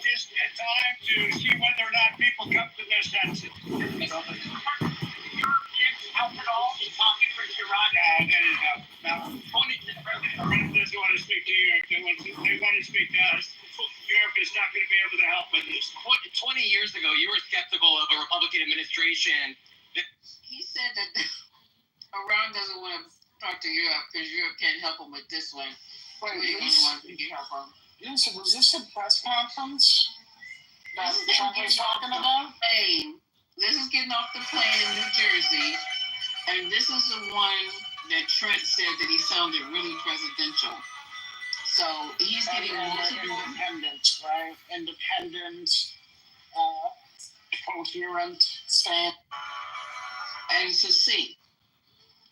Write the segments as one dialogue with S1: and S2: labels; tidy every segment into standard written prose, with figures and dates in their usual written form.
S1: just a time to see whether or not people come to their senses. Help at all? Talking for Iran? There you go. Now, President doesn't want to speak to Europe. They want to speak to us. Europe is not going to be able to help with this.
S2: 20 years ago, you were skeptical of a Republican administration.
S3: He said that Iran doesn't want to talk to Europe because Europe can't help him with this one. We're the only ones who can help him.
S4: Yes, was this a press conference that Trump was talking about?
S3: This is getting off the plane in New Jersey, and this is the one that Trent said that he sounded really presidential. So he's getting multiple
S4: independent, right? Independent, coherent, stand,
S3: and succinct.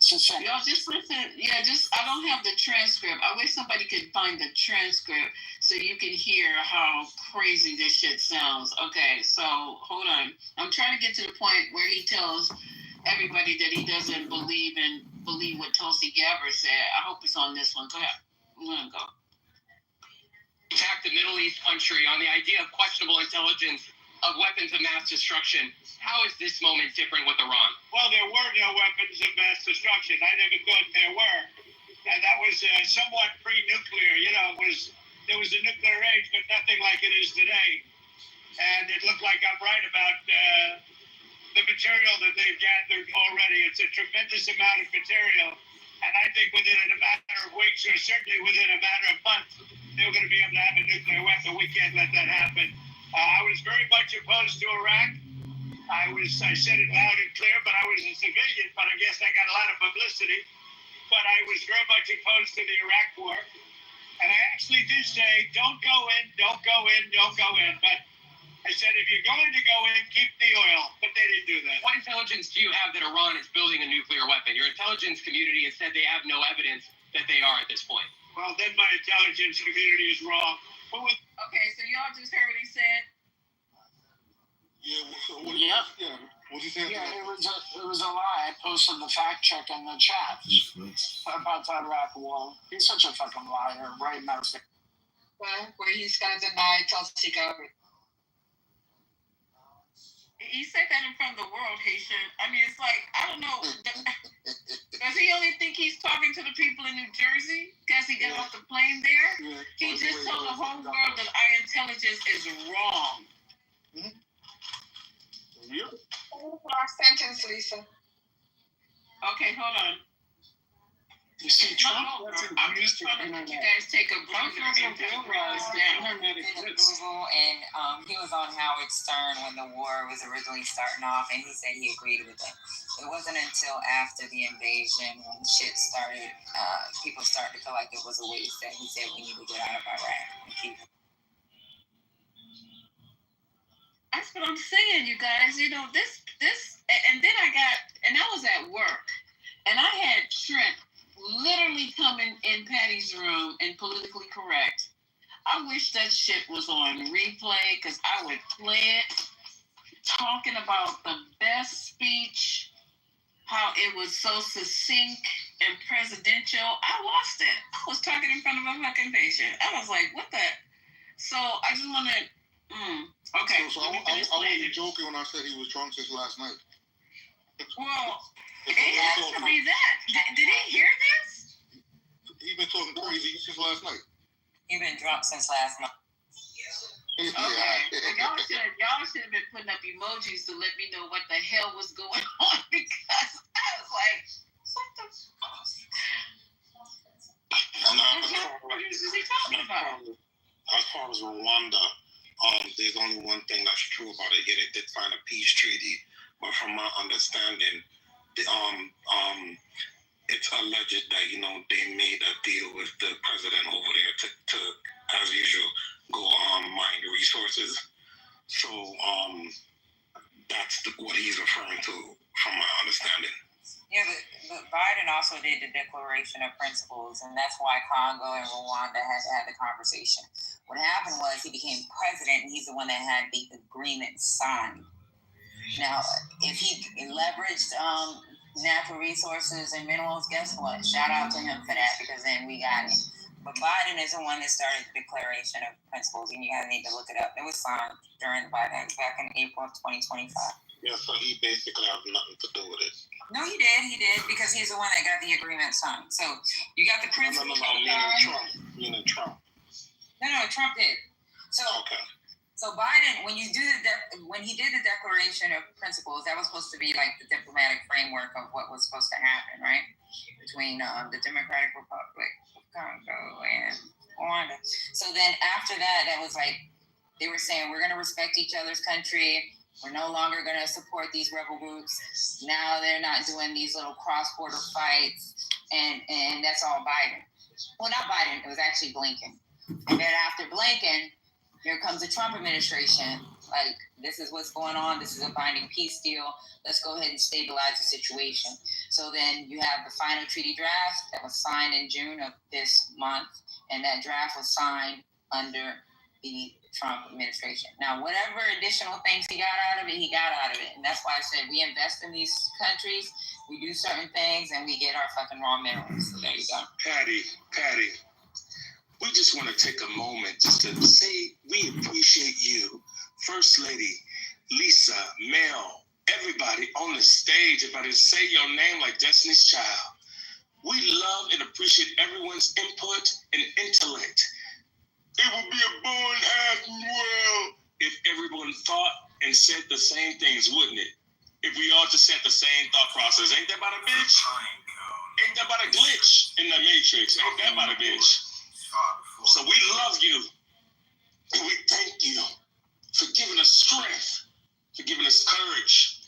S3: Y'all just listen. Yeah, I don't have the transcript. I wish somebody could find the transcript so you can hear how crazy this shit sounds. Okay, so hold on. I'm trying to get to the point where he tells everybody that he doesn't believe what Tulsi Gabbard said. I hope it's on this one. Go ahead. I'm gonna go.
S2: Attacked the Middle East country on the idea of questionable intelligence of weapons of mass destruction. How is this moment different with Iran?
S1: Well, there were no weapons of mass destruction. I never thought there were. And that was somewhat pre-nuclear. You know, there was a nuclear age, but nothing like it is today. And it looked like I'm right about the material that they've gathered already. It's a tremendous amount of material. And I think within a matter of weeks, or certainly within a matter of months, they're going to be able to have a nuclear weapon. We can't let that happen. I was very much opposed to Iraq. I said it loud and clear, but I was a civilian, but I guess I got a lot of publicity. But I was very much opposed to the Iraq war. And I actually did say, don't go in, don't go in, don't go in. But I said, if you're going to go in, keep the oil. But they didn't do that.
S2: What intelligence do you have that Iran is building a nuclear weapon? Your intelligence community has said they have no evidence that they are at this point.
S1: Well, then my intelligence community is wrong.
S3: Okay, so y'all just heard what he said?
S5: Yeah, so what you saying?
S4: Yeah, it was a lie. I posted the fact check in the chat about that Iraq war. He's such a fucking liar, right now.
S3: Well, where he's going to deny Tulsi Gabbard. He said that in front of the world, Haitian. I mean, it's like, I don't know. Does he only think he's talking to the people in New Jersey because he got off the plane there? Yeah. He just told the whole world that our intelligence is wrong.
S5: Mm-hmm. Yep.
S3: Our sentence, Lisa. Okay, hold on.
S4: You see, Trump
S3: I'm just trying to let you guys take a breather and realize now.
S6: Google, and he was on Howard Stern when the war was originally starting off, and he said he agreed with it. It wasn't until after the invasion when shit started, people started to feel like it was a waste that he said we need to get out of Iraq.
S3: That's what I'm saying, you guys. You know, this, and then I was at work, and I had Trent literally coming in Patty's room and politically correct. I wish that shit was on replay because I would play it, talking about the best speech, how it was so succinct and presidential. I lost it. I was talking in front of a fucking patient. I was like, what the? So I just want to. Okay.
S5: So I wasn't joking when I said he was drunk since last night.
S3: Well, it has to be that. Did he hear this?
S5: He's been talking crazy since last night.
S6: He's been drunk since last night.
S3: Okay. Well, y'all should have been putting up emojis to let me know what the hell was going on because I was like, what the fuck? What is he talking about?
S7: As far as Rwanda, there's only one thing that's true about it. Yeah, they did sign a peace treaty, but from my understanding, it's alleged that they made a deal with the president over there to as usual, go mine the resources. So that's what he's referring to, from my understanding.
S6: Yeah, but Biden also did the Declaration of Principles, and that's why Congo and Rwanda had to have the conversation. What happened was he became president, and he's the one that had the agreement signed. Now, if he leveraged natural resources and minerals, guess what? Shout out to him for that, because then we got it. But Biden is the one that started the Declaration of Principles, and you guys need to look it up. It was signed during Biden back in April of 2025.
S7: Yeah, so he basically has nothing to do with it.
S6: No, he did, because he's the one that got the agreement signed. So you got the principles.
S7: Meaning Trump.
S6: No, Trump did. So
S7: Okay.
S6: So Biden, when he did the Declaration of Principles, that was supposed to be like the diplomatic framework of what was supposed to happen, right, between the Democratic Republic of Congo and Rwanda. So then after that, that was like they were saying we're going to respect each other's country. We're no longer going to support these rebel groups. Now they're not doing these little cross-border fights, and that's all Biden. Well, not Biden. It was actually Blinken. And then after Blinken, here comes the Trump administration. Like, this is what's going on. This is a binding peace deal. Let's go ahead and stabilize the situation. So then you have the final treaty draft that was signed in June of this month, and that draft was signed under the Trump administration. Now, whatever additional things he got out of it, he got out of it. And that's why I said we invest in these countries, we do certain things, and we get our fucking raw minerals. So there you go.
S7: Patty, we just want to take a moment just to say we appreciate you, First Lady, Lisa, Mel, everybody on the stage. If I didn't say your name like Destiny's Child, we love and appreciate everyone's input and intellect. It would be a boring half world if everyone thought and said the same things, wouldn't it? If we all just had the same thought process. Ain't that about a bitch? Ain't that about a glitch in the Matrix? Ain't that about a bitch? So we love you. And we thank you for giving us strength, for giving us courage.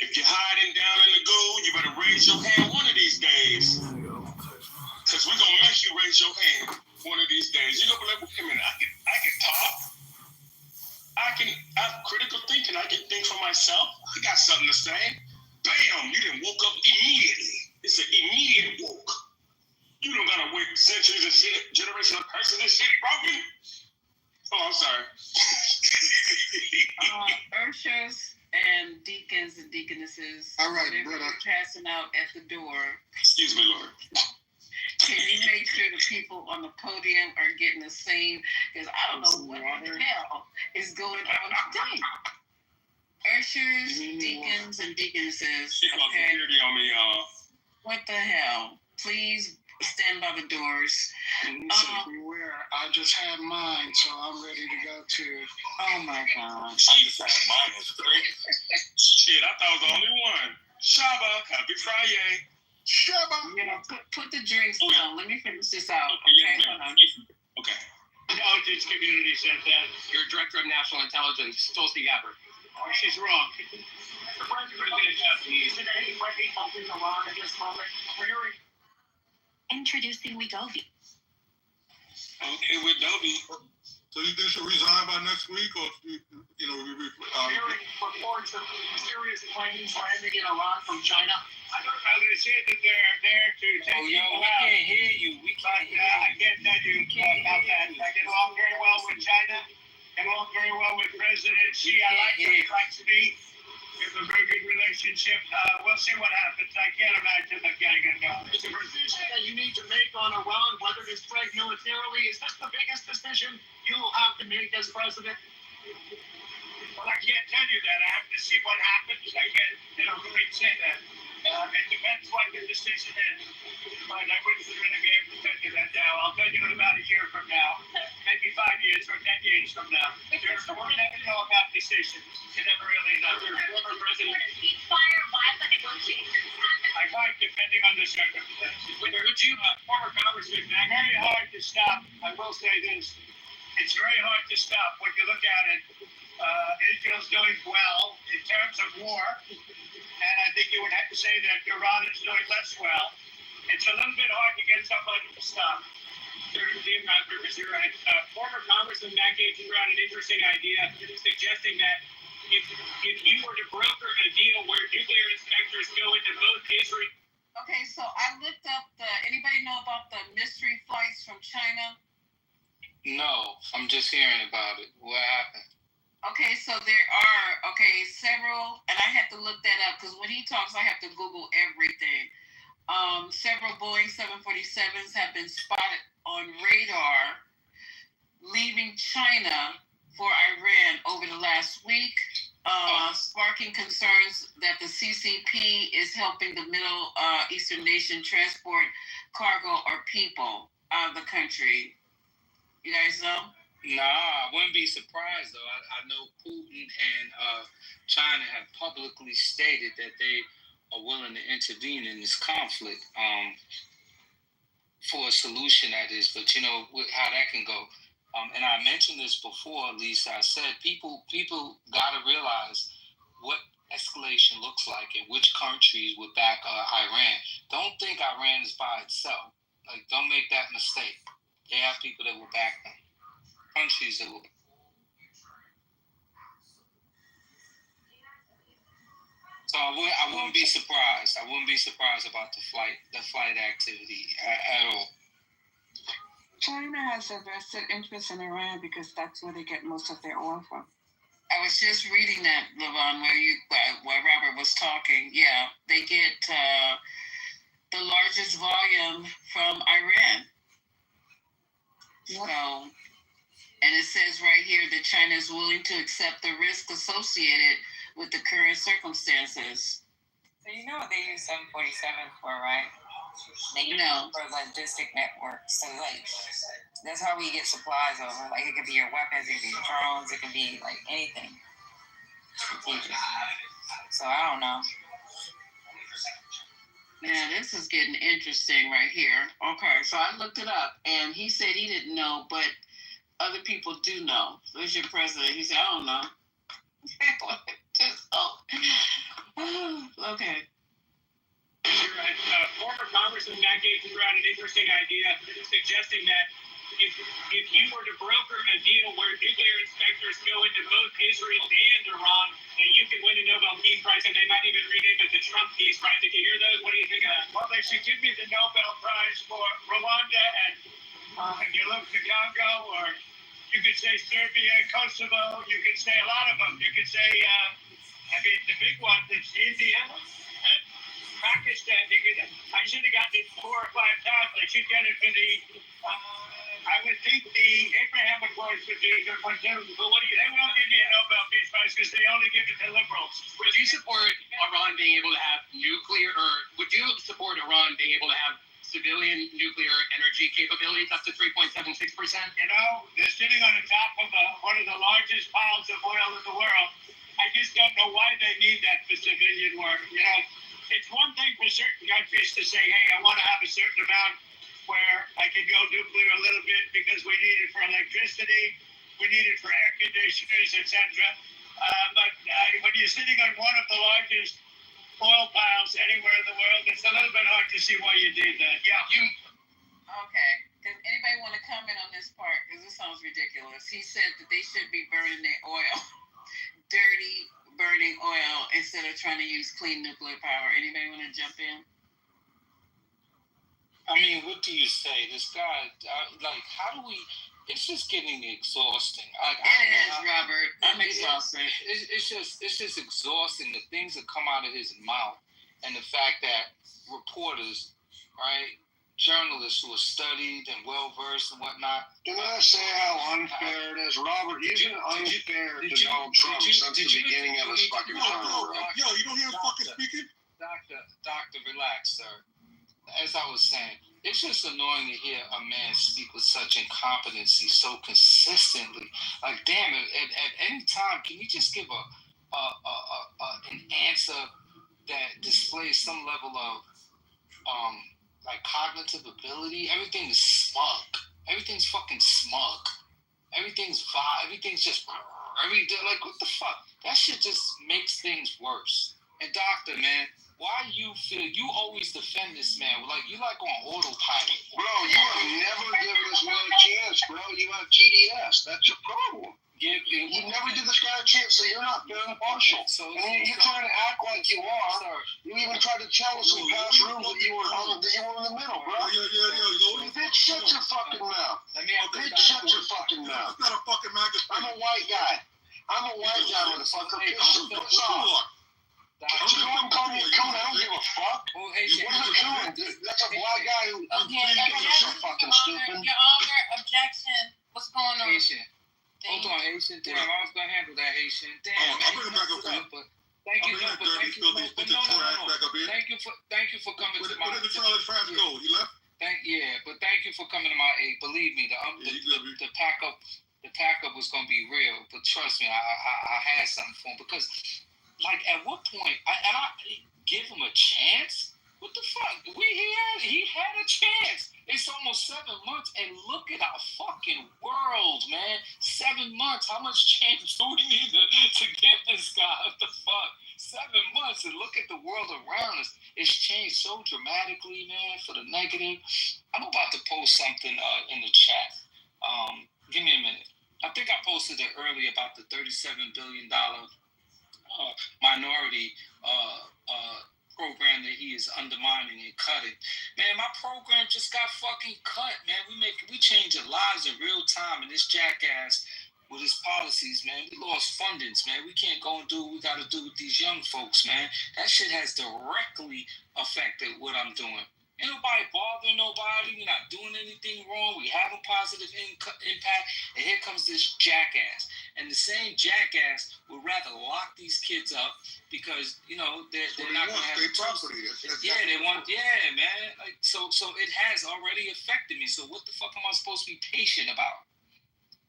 S7: If you're hiding down in the goo, you better raise your hand one of these days. Because we're going to make you raise your hand one of these days. You're going to be like, wait a minute, I can talk. I have critical thinking. I can think for myself. I got something to say. Bam, you done woke up immediately. It's an immediate woke. You don't gotta wait centuries and shit, generation of person and shit, broken. Oh, I'm sorry.
S3: Urshers and deacons and deaconesses.
S5: All right,
S3: brother. Passing out at the door.
S7: Excuse me, Lord.
S3: Can you make sure the people on the podium are getting the same? Because I don't know what the hell is going on today. Urshers, deacons, and deaconesses.
S7: She called security on me, y'all.
S3: What the hell? Please stand by the doors.
S4: Beware. I just had mine, so I'm ready to go too.
S3: Oh my God.
S7: Jesus, mine was three. Shit, I thought I was the only one. Shabba, happy Friday.
S5: Shabba.
S3: You know, put the drinks down. Let me finish this out.
S7: Okay,
S3: Hold on.
S7: Okay.
S1: Intelligence community said that.
S2: Your Director of National Intelligence, Tulsi Gabbard.
S1: Oh, she's wrong.
S8: Introducing Wegovy.
S7: Okay, with Dobie.
S5: So you think she'll resign by next week, or
S4: Reports of serious planes landing in Iran from China.
S1: I was going to say that they're there to take people out.
S2: Can't hear you. We
S1: But I can't tell you about that. I get along very well with China. Get along very well with President Xi. I like him. He likes me. We have a very good relationship. We'll see what happens. I can't imagine them getting it done.
S4: It's a decision that you need to make on Iran, whether to strike militarily. Is that the biggest decision you'll have to make as president?
S1: Well, I can't tell you that. I have to see what happens. I can't, really say that. It depends what the decision is. But I wouldn't really be able to tell you that now. I'll tell you in about a year from now. Maybe 5 years or 10 years from now. We'll never know about decisions. You never really know. Former president. I might, depending on the circumstances.
S2: Would you, former Congressman,
S1: Very hard to stop. I will say this. It's very hard to stop when you look at it. Israel's doing well in terms of war. And I think you would have to say that Iran is doing less well. It's a little bit hard to get somebody to stop.
S2: You're right. Former Congressman Matt Gaetz threw out an interesting idea suggesting that if you were to broker a deal where nuclear inspectors go into both Israel.
S3: Okay, so I looked up anybody know about the mystery flights from China?
S9: No, I'm just hearing about it. What happened?
S3: Okay, so there are, several, and I had to look that up because when he talks, I have to Google everything. Several Boeing 747s have been spotted on radar leaving China for Iran over the last week, sparking concerns that the CCP is helping the Middle Eastern nation transport cargo or people out of the country. You guys know?
S9: Nah, I wouldn't be surprised though. I know Putin and China have publicly stated that they are willing to intervene in this conflict for a solution, that is. But you know how that can go. And I mentioned this before, Lisa. I said people got to realize what escalation looks like and which countries would back Iran. Don't think Iran is by itself. Like, don't make that mistake. They have people that will back them. Countries that will. So I wouldn't be surprised. I wouldn't be surprised about the flight activity at all.
S8: China has a vested interest in Iran because that's where they get most of their oil from.
S3: I was just reading that, Levon, where Robert was talking. Yeah, they get the largest volume from Iran.
S8: Yep.
S3: So, and it says right here that China is willing to accept the risk associated with the current circumstances.
S6: So you know what they use 747 for, right? They use
S3: No.
S6: it for logistic networks. So like, that's how we get supplies over. Like, it could be your weapons, it could be your drones, it can be like anything strategic. So I don't know.
S3: Yeah, this is getting interesting right here. Okay, so I looked it up, and he said he didn't know, but other people do know. There's your president. He said, I don't know. Okay.
S2: You're right. Former Congressman Matt Gaetz threw out an interesting idea suggesting that if you were to broker a deal where nuclear inspectors go into both Israel and Iran, that you could win a Nobel Peace Prize, and they might even rename it the Trump Peace Prize. Did you hear those? What do you think of that?
S1: Well, they should give me the Nobel Prize for Rwanda and you look to Congo, or you could say Serbia, Kosovo. You could say a lot of them. You could say, the big one is India and Pakistan. I should have gotten it 4 or 5 times. I should get it for the. I would think the Abraham Accords would be a good one too. But they won't give me a Nobel Peace Prize because they only give it to liberals.
S10: Would you support Iran being able to have nuclear, or would you support Iran being able to have civilian nuclear energy capabilities up to 3.76%?
S1: You know, they're sitting on the top of one of the largest piles of oil in the world. I just don't know why they need that for civilian work. You know, it's one thing for certain countries to say, hey, I want to have a certain amount where I can go nuclear a little bit because we need it for electricity, we need it for air conditioners, etc. But when you're sitting on one of the largest oil piles anywhere in the world, it's a little bit hard to see why you did that. Yeah.
S3: Okay. Does anybody want to comment on this part? Because this sounds ridiculous. He said that they should be burning their oil, dirty burning oil, instead of trying to use clean nuclear power. Anybody want to jump in?
S9: I mean, what do you say? This guy, like, how do we? It's just getting exhausting.
S3: Robert. I'm exhausted.
S9: It's just exhausting. The things that come out of his mouth, and the fact that reporters, right, journalists who are studied and well versed and whatnot.
S5: Can I say how unfair it is, Robert? You've been unfair to Donald Trump since the beginning of his fucking term. Yo, you don't hear him fucking speaking?
S9: Doctor, relax, sir. As I was saying, it's just annoying to hear a man speak with such incompetency so consistently. Like, damn it! At any time, can you just give an answer that displays some level of like cognitive ability? Everything is smug. Everything's fucking smug. Everything's vibe. Everything's just like, what the fuck? That shit just makes things worse. And doctor, man, why you always defend this man? Like, you like on autopilot.
S5: Bro, you have never given this man a chance, bro. You have GDS. That's your problem. You never give this guy a chance, so you're not fair and impartial. And you're trying to act like you are. You even tried to tell us in past rooms that you were in the middle, bro. Bitch, shut your fucking mouth. Bitch, shut your fucking mouth.
S11: That's not a fucking magazine.
S5: I'm a white guy. I'm a white guy, motherfucker. Don't you go and call me a coon. I don't give a fuck.
S9: Oh, Haitian.
S5: What is a coon? That's a black guy who is so fucking stupid.
S6: Your Honor, objection. What's going on?
S9: Haitian. Hold on, Haitian. Damn, I was gonna handle that, Haitian. Damn,
S11: I'll bring him back up here.
S9: Thank you for coming to my.
S11: Where did the Charlie Trash go? He left.
S9: Thank you for coming to my aid. Believe me, the pack up was gonna be real. But trust me, I had something for him because, like, at what point I give him a chance? What the fuck? He had a chance. It's almost 7 months, and look at our fucking world, man. 7 months. How much chance do we need to get this guy? What the fuck? 7 months, and look at the world around us. It's changed so dramatically, man, for the negative. I'm about to post something in the chat. Give me a minute. I think I posted it earlier about the $37 billion minority program that he is undermining and cutting. Man, my program just got fucking cut, man. We changing lives in real time, and this jackass with his policies, man, we lost fundings, man. We can't go and do what we got to do with these young folks, man. That shit has directly affected what I'm doing. Ain't nobody bothering nobody. We're not doing anything wrong. We have a positive impact. And here comes this jackass. And the same jackass would rather lock these kids up because, you know, they're not going to have property. They want, man. Like, so it has already affected me. So what the fuck am I supposed to be patient about?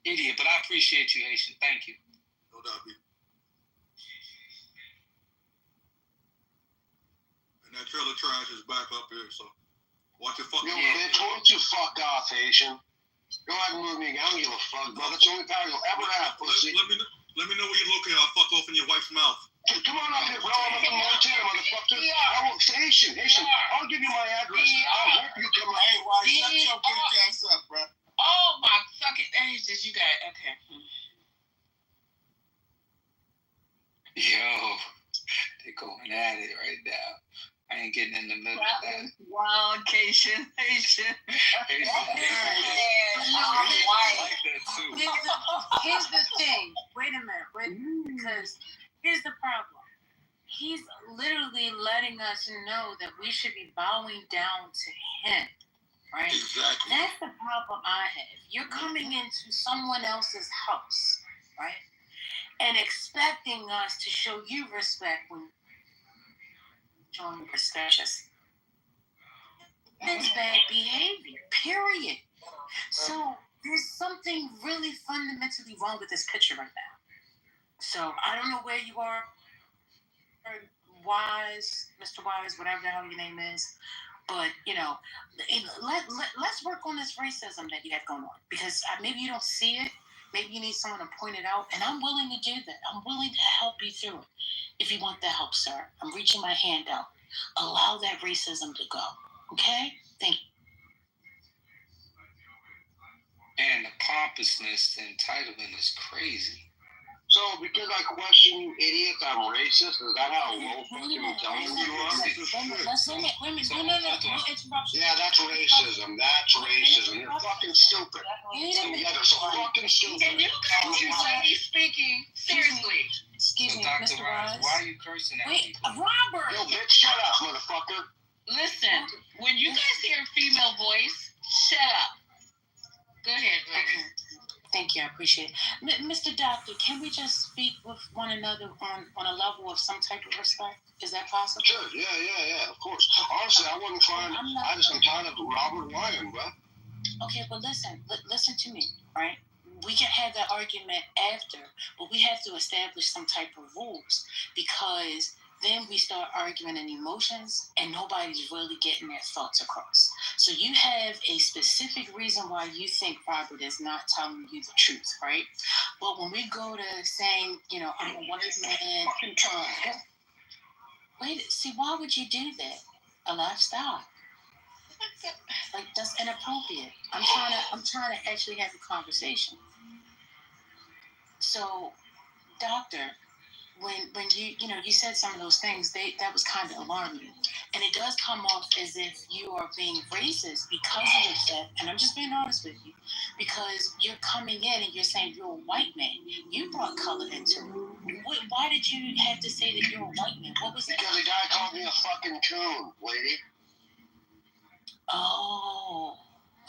S9: Idiot. But I appreciate you, Haitian. Thank you.
S11: No doubt. And that trailer trash is back up here, so watch your fucking
S5: bitch, why don't you fuck off, Haitian? Go ahead and move me. I don't give a fuck, bro. That's the only power you'll ever have, pussy.
S11: Let me know where you're located. I'll fuck off in your wife's mouth.
S5: Hey, come on up here, bro. I'm from Montana, motherfucker. I will, Haitian. I'll give you my address. I hope you come up.
S3: Hey, why shut your bitch ass up, bro? Oh my fucking ages, you got okay.
S9: Yo, they're going at it right now. I ain't getting in the middle of that.
S3: Wild Haitian.
S6: Here's the thing. Wait a minute. Because here's the problem. He's literally letting us know that we should be bowing down to him. Right?
S11: Exactly.
S6: That's the problem I have. You're coming into someone else's house, right? And expecting us to show you respect when showing respect. That's bad behavior, period. So there's something really fundamentally wrong with this picture right now. So I don't know where you are, Wise, Mr. Wise, whatever the hell your name is. But, you know, let's work on this racism that you have going on. Because maybe you don't see it. Maybe you need someone to point it out. And I'm willing to do that. I'm willing to help you through it. If you want the help, sir. I'm reaching my hand out. Allow that racism to go. Okay? Thank you.
S9: And the pompousness, the entitlement is crazy.
S5: So, because I question you idiots, I'm racist? Is that how low fucking intelligent you are? Yeah, that's racism. That's racism. You're fucking stupid. Yeah, they're so fucking stupid.
S3: Can you come to lady speaking? Seriously.
S6: Excuse me,
S9: Dr.
S6: Mr.
S9: Wise,
S6: Wise.
S9: why are you cursing at
S6: Wait,
S9: people?
S6: Robert!
S5: Yo, bitch, shut up, motherfucker.
S3: Listen, when you guys hear a female voice, shut up. Go ahead, baby.
S6: Okay. Thank you, I appreciate it. Mr. Doctor, can we just speak with one another on a level of some type of respect? Is that possible?
S5: Sure, yeah, of course. Honestly, I wasn't trying, I just am tired of Robert lying, bro.
S6: Okay, but listen to me, right? We can have that argument after, but we have to establish some type of rules because then we start arguing in emotions and nobody's really getting their thoughts across. So you have a specific reason why you think Robert is not telling you the truth, right? But when we go to saying, you know, I'm a white man, wait, see, why would you do that? A lifestyle. Like, that's inappropriate. I'm trying to actually have a conversation. So, doctor,
S3: when you said some of those things, that was kind of alarming, and it does come off as if you are being racist because of that. And I'm just being honest with you, because you're coming in and you're saying you're a white man. You brought color into it. Why did you have to say that you're a white man? What was it?
S5: Because the guy called me a fucking coon, lady.
S3: Oh,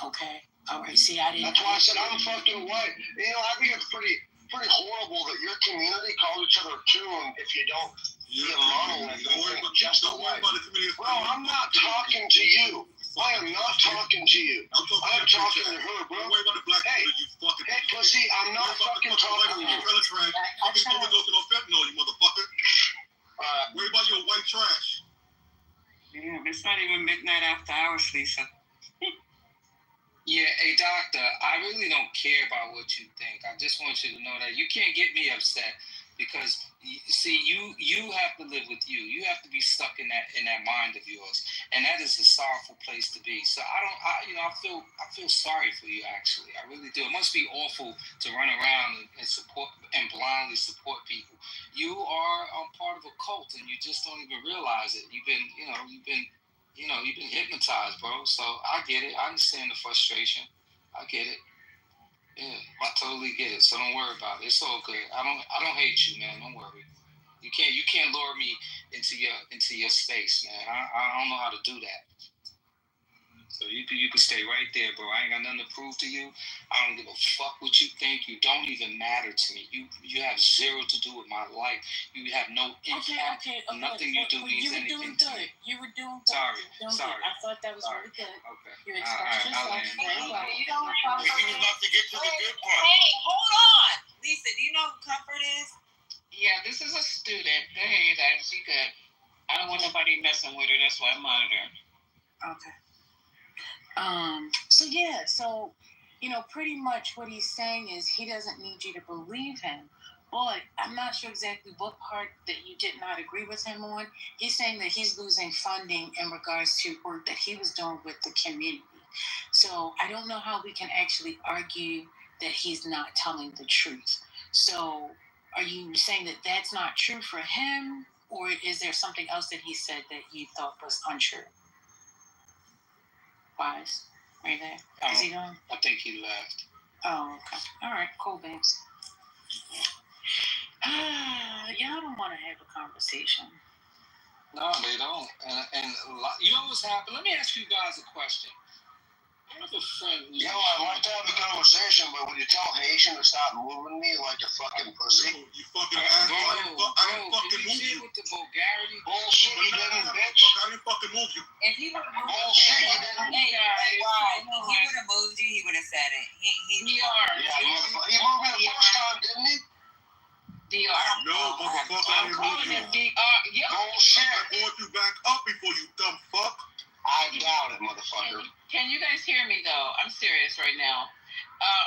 S3: okay. All right. See, I didn't.
S5: That's why I said I'm fucking white. You know, I think it's pretty horrible that your community calls each other coon if you don't get monolith and just a white. Bro, I'm not talking to you. I am not talking to you. I'm talking to her, bro. Hey, pussy, I'm not fucking talking to you.
S11: It's overdosing on fentanyl, you motherfucker. Worry about your white trash.
S8: Yeah, it's not even midnight after hours, Lisa.
S9: Yeah, hey doctor, I really don't care about what you think. I just want you to know that you can't get me upset because you have to live with you. You have to be stuck in that mind of yours, and that is a sorrowful place to be. So I feel sorry for you actually. I really do. It must be awful to run around and support and blindly support people. You are part of a cult, and you just don't even realize it. You've been hypnotized, bro. So I get it. I understand the frustration. I get it. Yeah, I totally get it. So don't worry about it. It's all good. I don't hate you, man. Don't worry. You can't lure me into your space, man. I don't know how to do that. So you can stay right there, bro. I ain't got nothing to prove to you. I don't give a fuck what you think. You don't even matter to me. You have zero to do with my life. You have no impact.
S3: Okay.
S9: Nothing you do means anything to me.
S3: You were doing good.
S9: Sorry.
S3: I thought that was really good.
S9: Okay.
S3: You expressed yourself very well.
S11: He was about to get to the good part.
S6: Hey, hold on. Lisa, do you know who Comfort is?
S8: Yeah, this is a student. Hey, that she good. I don't want nobody messing with her. That's why I monitor.
S3: Okay. So pretty much what he's saying is he doesn't need you to believe him. But I'm not sure exactly what part that you did not agree with him on. He's saying that he's losing funding in regards to work that he was doing with the community. So I don't know how we can actually argue that he's not telling the truth. So are you saying that that's not true for him? Or is there something else that he said that you thought was untrue? Wise? Are you there? Is he gone?
S9: I think he left.
S3: Oh, okay. All right, cool, babes. Y'all don't want to have a conversation.
S9: No, they don't. And you know what's happened? Let me ask you guys a question. I have a friend who's...
S5: Yo, I'd like to have a conversation, but would you tell Haitian to stop moving me like a fucking pussy?
S11: You fucking ass. I didn't fucking move you.
S9: With the vulgarity?
S5: Bullshit, you didn't, bitch.
S11: I didn't fucking move you.
S6: If he would have moved
S5: Bullshit, you didn't.
S6: if he would have moved you, he would have said it.
S8: DR.
S5: Yeah, motherfucker. He moved me the first time, didn't he?
S8: DR.
S11: No, motherfucker, I
S8: I'm
S11: didn't move
S8: calling
S11: you.
S8: him DR. Yo.
S5: Bullshit.
S11: I brought you back up before, you dumb fuck.
S5: I doubt it, motherfucker.
S8: Can you guys hear me though? I'm serious right now.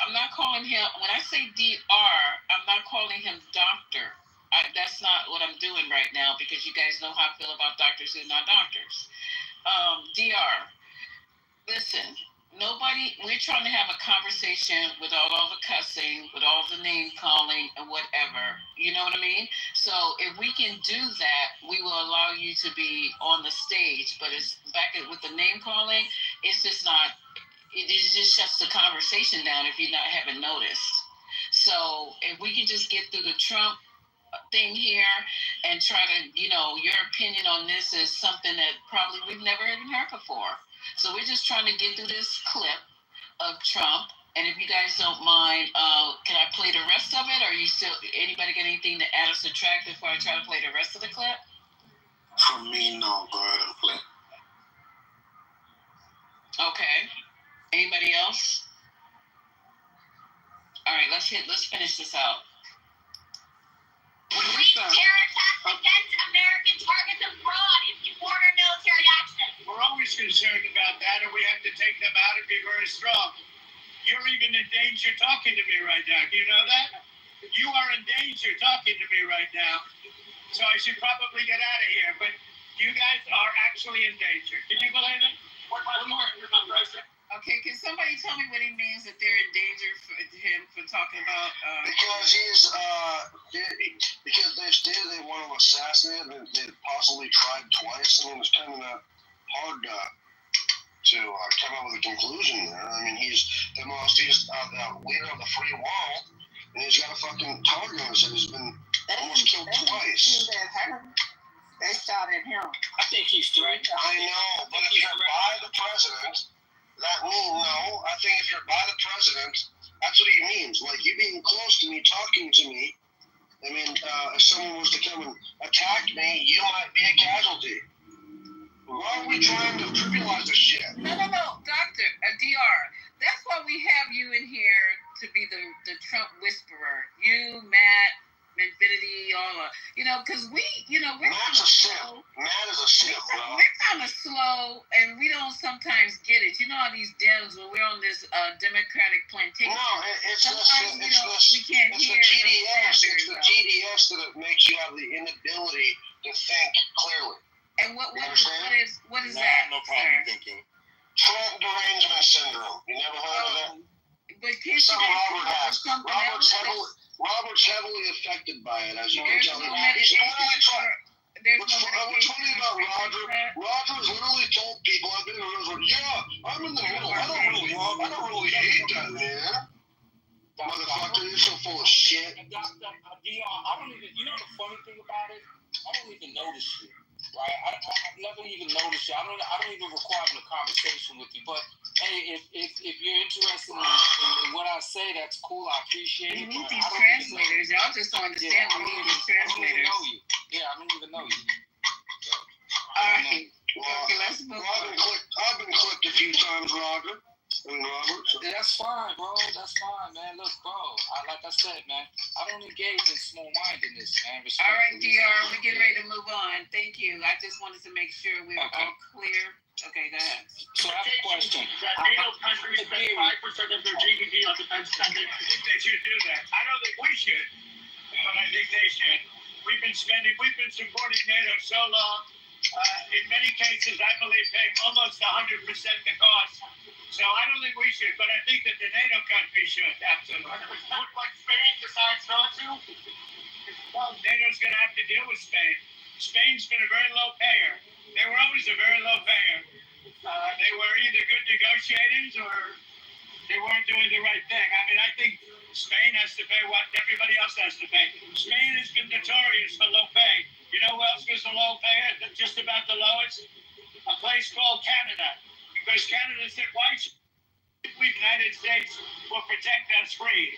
S8: I'm not calling him. When I say DR, I'm not calling him doctor. That's not what I'm doing right now because you guys know how I feel about doctors who are not doctors. DR, listen. We're trying to have a conversation without all the cussing, with all the name calling and whatever. You know what I mean? So if we can do that, we will allow you to be on the stage. But it's back with the name calling, it's just not, it just shuts the conversation down if you haven't noticed. So if we can just get through the Trump thing here and try to, your opinion on this is something that probably we've never even heard before. So we're just trying to get through this clip of Trump. And if you guys don't mind, can I play the rest of it? Or anybody got anything to add or subtract before I try to play the rest of the clip?
S5: For me, no. Go ahead and play.
S8: Okay. Anybody else? All right, let's finish this out.
S1: Terror attacks against American targets abroad if you order military action. We're always concerned about that, and we have to take them out and be very strong. You're even in danger talking to me right now. Do you know that? You are in danger talking to me right now. So I should probably get out of here. But you guys are actually in danger. Can you believe it?
S2: One more.
S3: Okay, can somebody tell me what he means that they're in danger for him for talking about?
S5: Because because they stated they want to assassinate him, and they possibly tried twice. I mean, it's kind of not hard to come up with a conclusion there. I mean, he's the leader of the free world, and he's got a fucking target on his head. He's been almost killed twice.
S3: They shot at him.
S9: I think he's threatened.
S5: I know, but if you're by the president, that means no. I think if you're by the president, that's what he means. Like, you being close to me, talking to me. I mean, if someone was to come and attack me, you might be a casualty. Why are we trying to trivialize this shit?
S3: No, Doctor, DR. That's why we have you in here to be the Trump whisperer. You, Matt, Infinity, all of, because we're
S5: Matt's a simp. Matt is a simp, bro.
S3: We're kind of slow, and we don't sometimes get it. You know how these Dems, when we're on this Democratic plantation.
S5: No, it's the
S3: GDS.
S5: It's the GDS that makes you have the inability to think clearly.
S3: And what is
S11: that?
S3: that?
S11: No problem thinking.
S5: Trump derangement syndrome. You never heard of that?
S3: But
S5: Robert has. Robert's heavily affected by it, as you can tell. What's funny about Roger? Roger's literally told people, I've been in the room, I'm in the middle. I don't really hate that, man. Motherfucker, you're so full of shit.
S9: I don't even, the funny thing about it? I don't even notice you. Right? I've never even noticed you. I don't even require a conversation with you. But hey, if you're interested in what I say, that's cool. I appreciate it.
S3: We need these translators. Y'all just don't understand. We need these translators.
S9: I don't even know you.
S3: All right. Okay, let's move on.
S5: I've been clipped a few times, Roger. Robert.
S9: So. That's fine, bro. That's fine, man. Look, bro. Like I said, man, I don't engage in small-mindedness, man.
S3: All right, DR, we're getting ready to move on. Thank you. I just wanted to make sure we were all clear. Okay, go ahead.
S9: So I have a question.
S2: NATO countries spend 5% of their GDP on defense spending.
S1: I think they should do that. I don't think we should, but I think they should. We've been supporting NATO so long. In many cases, I believe paying almost 100% the cost. So I don't think we should, but I think that the NATO countries should, absolutely.
S2: Like Spain decides not to?
S1: Well, NATO's going to have to deal with Spain. Spain's been a very low payer. They were always a very low payer. They were either good negotiators or they weren't doing the right thing. I mean, I think Spain has to pay what everybody else has to pay. Spain has been notorious for low pay. You know who else was the low payer? Just about the lowest? A place called Canada. Because Canada said, why should we, United States, will protect us free?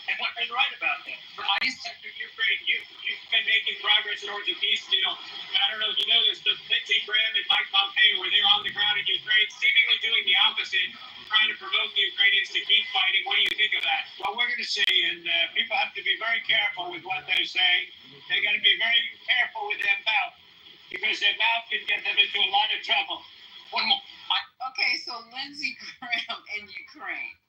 S1: And what been right about that?
S2: For Ukraine, you've been making progress towards a peace deal. I don't know if you know this, but Lindsey Graham and Mike Pompeo were there on the ground in Ukraine, seemingly doing the opposite, trying to provoke the Ukrainians to keep fighting. What do you think of that?
S1: Well, we're going to see, and people have to be very careful with what they say. They're going to be very careful with their mouth, because their mouth can get them into a lot of trouble.
S2: One more.
S3: Okay, so Lindsey Graham in Ukraine.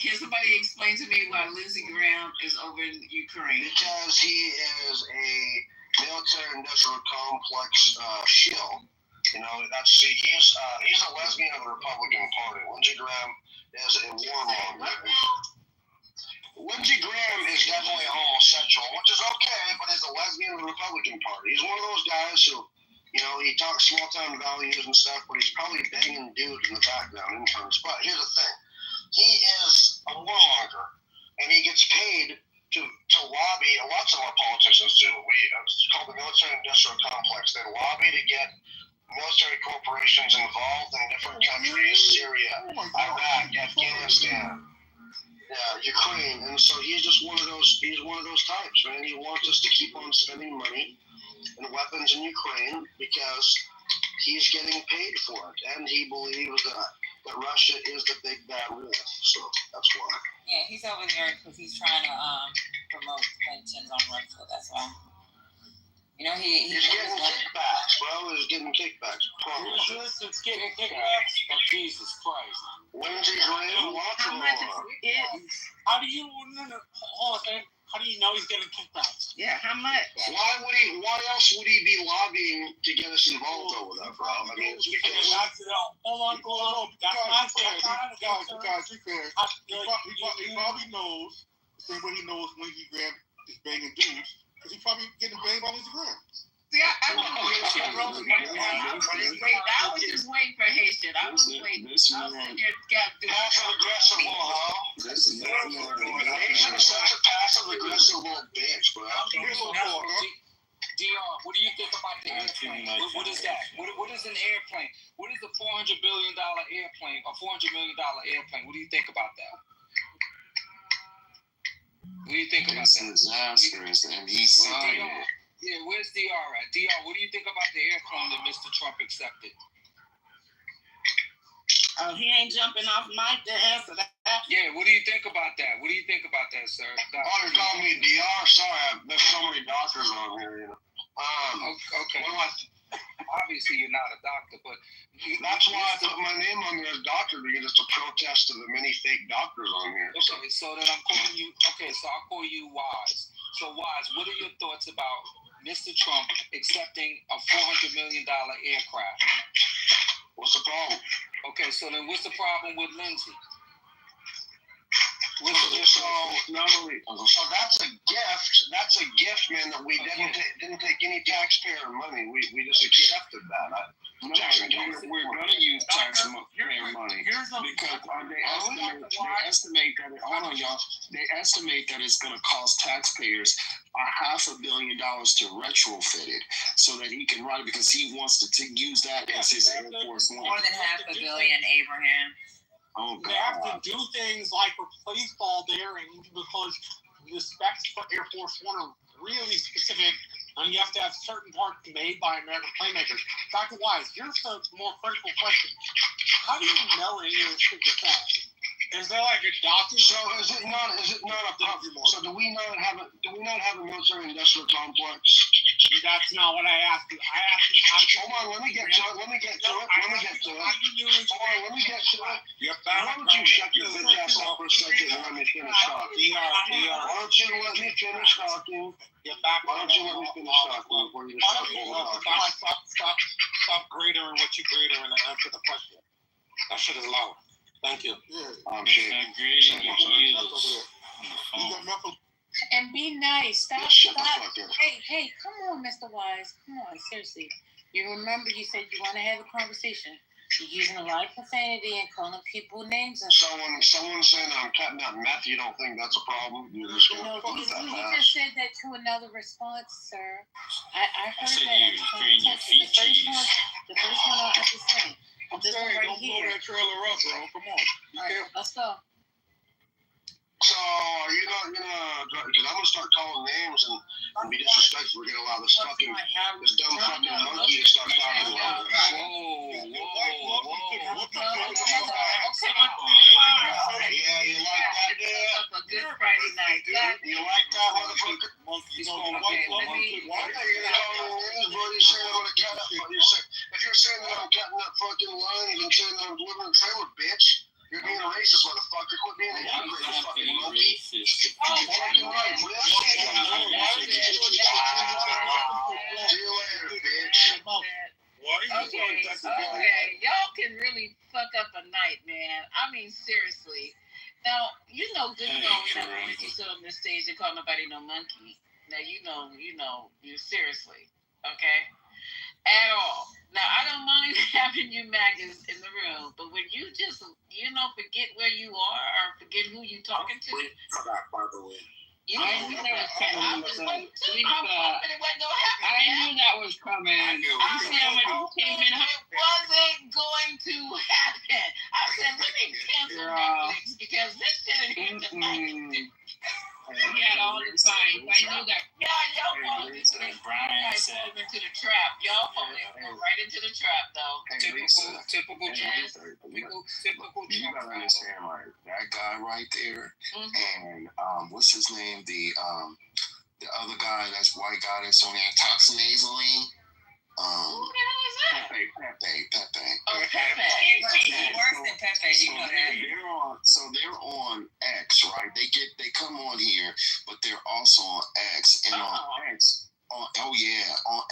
S3: Can somebody explain to me why Lindsey Graham is over in Ukraine?
S5: Because he is a military-industrial complex shill. He's a lesbian of the Republican Party. Lindsey Graham is a warmonger. Lindsey Graham is definitely a homosexual, which is okay, but he's a lesbian of the Republican Party. He's one of those guys who, he talks small-town values and stuff, but he's probably banging dudes in the background interns. But here's the thing. He is a warmonger, and he gets paid to lobby. Lots of our politicians do. It's called the military-industrial complex. They lobby to get military corporations involved in different countries: Syria, Iraq, Afghanistan, Ukraine. And so he's just one of those. He's one of those types, man. He wants us to keep on spending money and weapons in Ukraine because he's getting paid for it, and he believes that Russia is the big bad wolf. So that's why.
S6: Yeah, he's over there because he's trying to promote pensions on Russia. That's why. He's
S5: getting kickbacks, bro. He's getting kickbacks.
S9: It's getting kickbacks. Oh, Jesus Christ.
S5: Lindsey Graham, lots of them.
S9: How do you? Hold on.
S12: How do you know he's getting kickbacks?
S3: Yeah, how much?
S5: Why else would he be lobbying to get us involved over that, bro? I mean, it's because.
S12: Hold on. That's not fair.
S11: Guys, be fair. He probably knows the same way he knows when he grabbed his banging dudes, because he probably getting banged on Instagram.
S3: See, I was just waiting for Haitian. I was waiting. I was sitting here
S5: passive aggressive, huh? Haitian is such a passive aggressive little bitch, bro.
S9: DR, what do you think about the airplane? What is that? What is an airplane? What is a $400 billion airplane? A $400 million airplane? What do you think about that? What do you think about that?
S7: It's disastrous, and he signed it.
S9: Yeah, where's DR at? DR, what do you think about the airplane that Mr. Trump accepted?
S3: Oh, he ain't jumping off mic to answer that.
S9: Yeah, what do you think about that? What do you think about that, sir?
S5: Oh, you're calling me DR? Sorry, there's so many doctors on here, you know.
S9: Okay. Obviously, you're not a doctor, but
S5: that's why I put my name on there as doctor, because it's a protest to the many fake doctors on here.
S9: Okay, so then I'm calling you. Okay, so I'll call you Wise. So Wise, what are your thoughts about Mr. Trump accepting a $400 million aircraft?
S5: What's the problem?
S9: Okay, so then what's the problem with Lindsay?
S5: So that's a gift. That's a gift, man. That we didn't take any taxpayer money. We just accepted that.
S7: We're going to use taxpayer money because they estimate that. Hold on, y'all. They estimate that it's going to cost taxpayers $500 million to retrofit it so that he can ride it, because he wants to use that as his Air Force One.
S6: More than $500 million, Abraham.
S7: Oh,
S12: they have to do things like replace ball bearings because the specs for Air Force One are really specific, and you have to have certain parts made by American playmakers. Dr. Wise, here's the more critical question: how do you know any of this shit yourself? Is there like a document?
S5: So is it not a problem? So do we not have a military industrial complex?
S12: That's not what I asked you. I asked you how you.
S5: Hold on, let me get to it. Hold on, let me get to it. Why don't you shut your bitch ass up for a second and let me finish talking? Why don't you let me finish talking? Why don't you let me finish talking before you
S12: stop grading what you grading and answer the question. That shit is loud. Thank you.
S7: I'm grading your heels.
S13: And be nice. Stop. Hey, come on, Mr. Wise. Come on, seriously. You remember you said you want to have a conversation. You're using a lot of profanity and calling people names. And
S5: someone saying I'm cutting out meth. You don't think that's a problem?
S13: he just said that to another response, sir. I heard that. The first one I just said. This one right here.
S11: Don't blow that trailer up, bro. Come on.
S13: All right, let's go.
S5: So because I'm gonna start calling names and be disrespectful. We're gonna allow this dumb fucking monkey to start talking about it.
S9: Whoa.
S5: Yeah, you like that, dude?
S3: A good Friday night.
S5: You like that, motherfucker? If you're saying that I'm cutting up fucking lines and saying that I'm delivering a trailer, bitch. You're being a racist, motherfucker. Quit being a hypocrite, fucking monkey. You're fucking right, bitch. See you later, bitch.
S3: Okay. Y'all can really fuck up a night, man. I mean, seriously. Now, you know good and well when you sit on this stage and call nobody no monkey. Now, you know, seriously. Okay? At all. Now, I don't mind having you maggots in the room, but when you just, forget where you are or forget who you talking to.
S11: By the way.
S3: I knew that was coming. I said when you came in, it wasn't going to happen. I said, let me cancel Netflix because this shit ain't tonight. We had all the time. I knew that. Y'all falling into the trap. Y'all falling right into the trap, though.
S9: Typical Trump.
S7: You gotta understand, right? That guy right there, and what's his name? The other guy, that's white guy that's on there, Toxin Azoline.
S3: Who the hell is
S8: that?
S5: Pepe.
S8: Oh, Pepe.
S6: He's worse than Pepe. You know that.
S5: So they're on X, right? They come on here, but they're also on X, and on X. On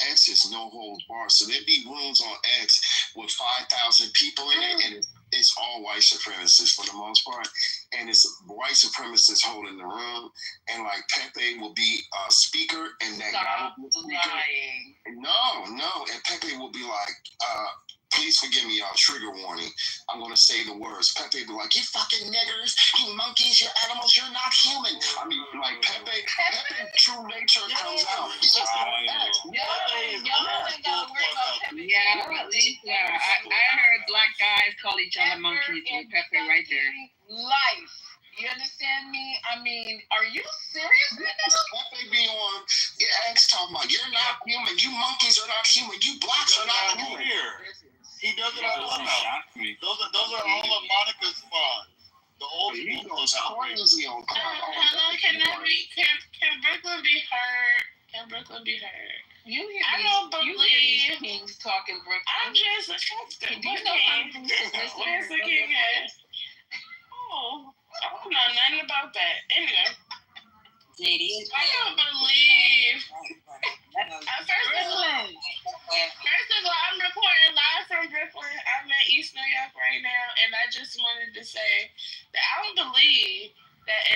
S5: X is no holds barred. So there be rooms on X with 5,000 people in it, and it's all white supremacists for the most part, and it's white supremacists holding the room, and like Pepe will be a speaker, and that guy will be a speaker.
S8: Lying.
S5: No, and Pepe will be like, please forgive me, y'all, trigger warning. I'm gonna say the words. Pepe be like, you fucking niggers, you monkeys, you animals, you're not human. I mean, like Pepe's true nature comes out.
S8: Yeah, but Lisa, I heard black guys call each other monkeys with Pepe right there. Life. You understand me? I mean, are you serious right now?
S5: Pepe be on your X talking about, you're not human, you monkeys are not human, you blacks are not human.
S11: He does it on Clubhouse. Those are all of Monica's fun. The old people.
S8: Hello, can Brooklyn be heard? Can Brooklyn be heard? I don't believe Kings talking Brooklyn. I'm just disgusted. Do you know where's the king at? Oh, I don't know nothing about that. Anyway. I don't believe. First of all, I'm reporting live from Brooklyn. I'm in East New York right now, and I just wanted to say that I don't believe that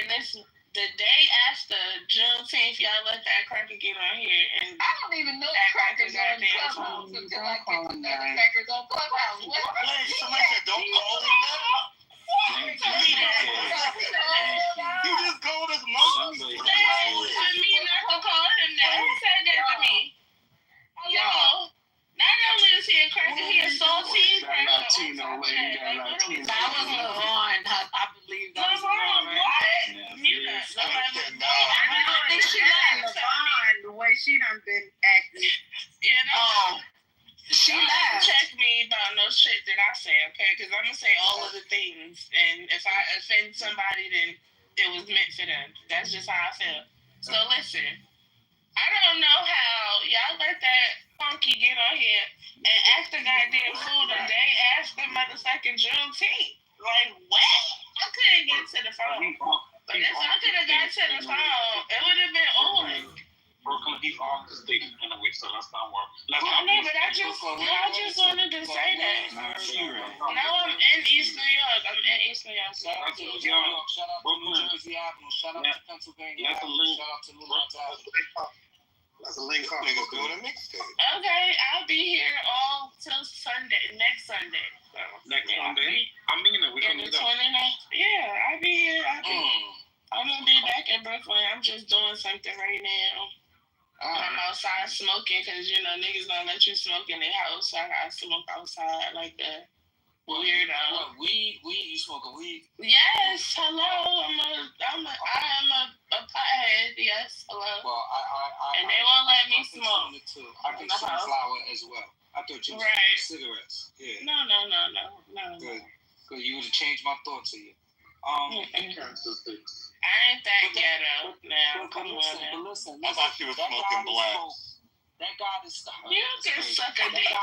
S8: the day after Juneteenth, y'all let that cracker get on here. And I don't even know crackers on Clubhouse until I get to know the crackers on Clubhouse.
S11: Wait, somebody said don't call him that? You just called us monkeys.
S8: Said to me not to call him that. Who said that to me? Yo. Not only is he a cracker, he a salty cracker.
S5: Latino lady,
S8: I was on. I believe that was on. What? I think she laughed. The way she done been acting. You know? She laughed. Check me about no shit that I say, okay? Because I'm going to say all of the things. And if I offend somebody, then it was meant for them. That's just how I feel. So listen, I don't know how y'all let that funky get on here and act the goddamn fool the day after motherfucking Juneteenth. Like, what? I couldn't get to the phone. But if I could have got to the phone, it would have been on.
S2: Brooklyn, he's off the state anyway, so let's not worry.
S8: But I just wanted to say that. Now I'm in East New York. So
S9: Shout out to New Jersey Avenue. Shout out to Pennsylvania Avenue. Shout out to New York Avenue.
S11: That's a link. Niggas doing a mixtape.
S8: Okay, I'll be here all till Sunday, next Sunday. So,
S2: next Sunday? I mean it. We can do that.
S8: Yeah, I'll be here. I'm going to be back in Brooklyn. I'm just doing something right now. I'm outside smoking because, niggas don't let you smoke in their house. So I got to smoke outside like a weirdo.
S9: What, weed? You smoking weed?
S8: Yes, hello. I am a pothead. Yes, hello.
S9: Well,
S8: and they won't let me smoke.
S9: I can smoke flower as well. I thought you were cigarettes. Yeah.
S8: No.
S9: Good. You would have changed my thoughts of you.
S8: I ain't that ghetto now. Come on.
S9: But listen.
S11: I thought she was smoking black.
S9: That guy is.
S8: You can suck a dick.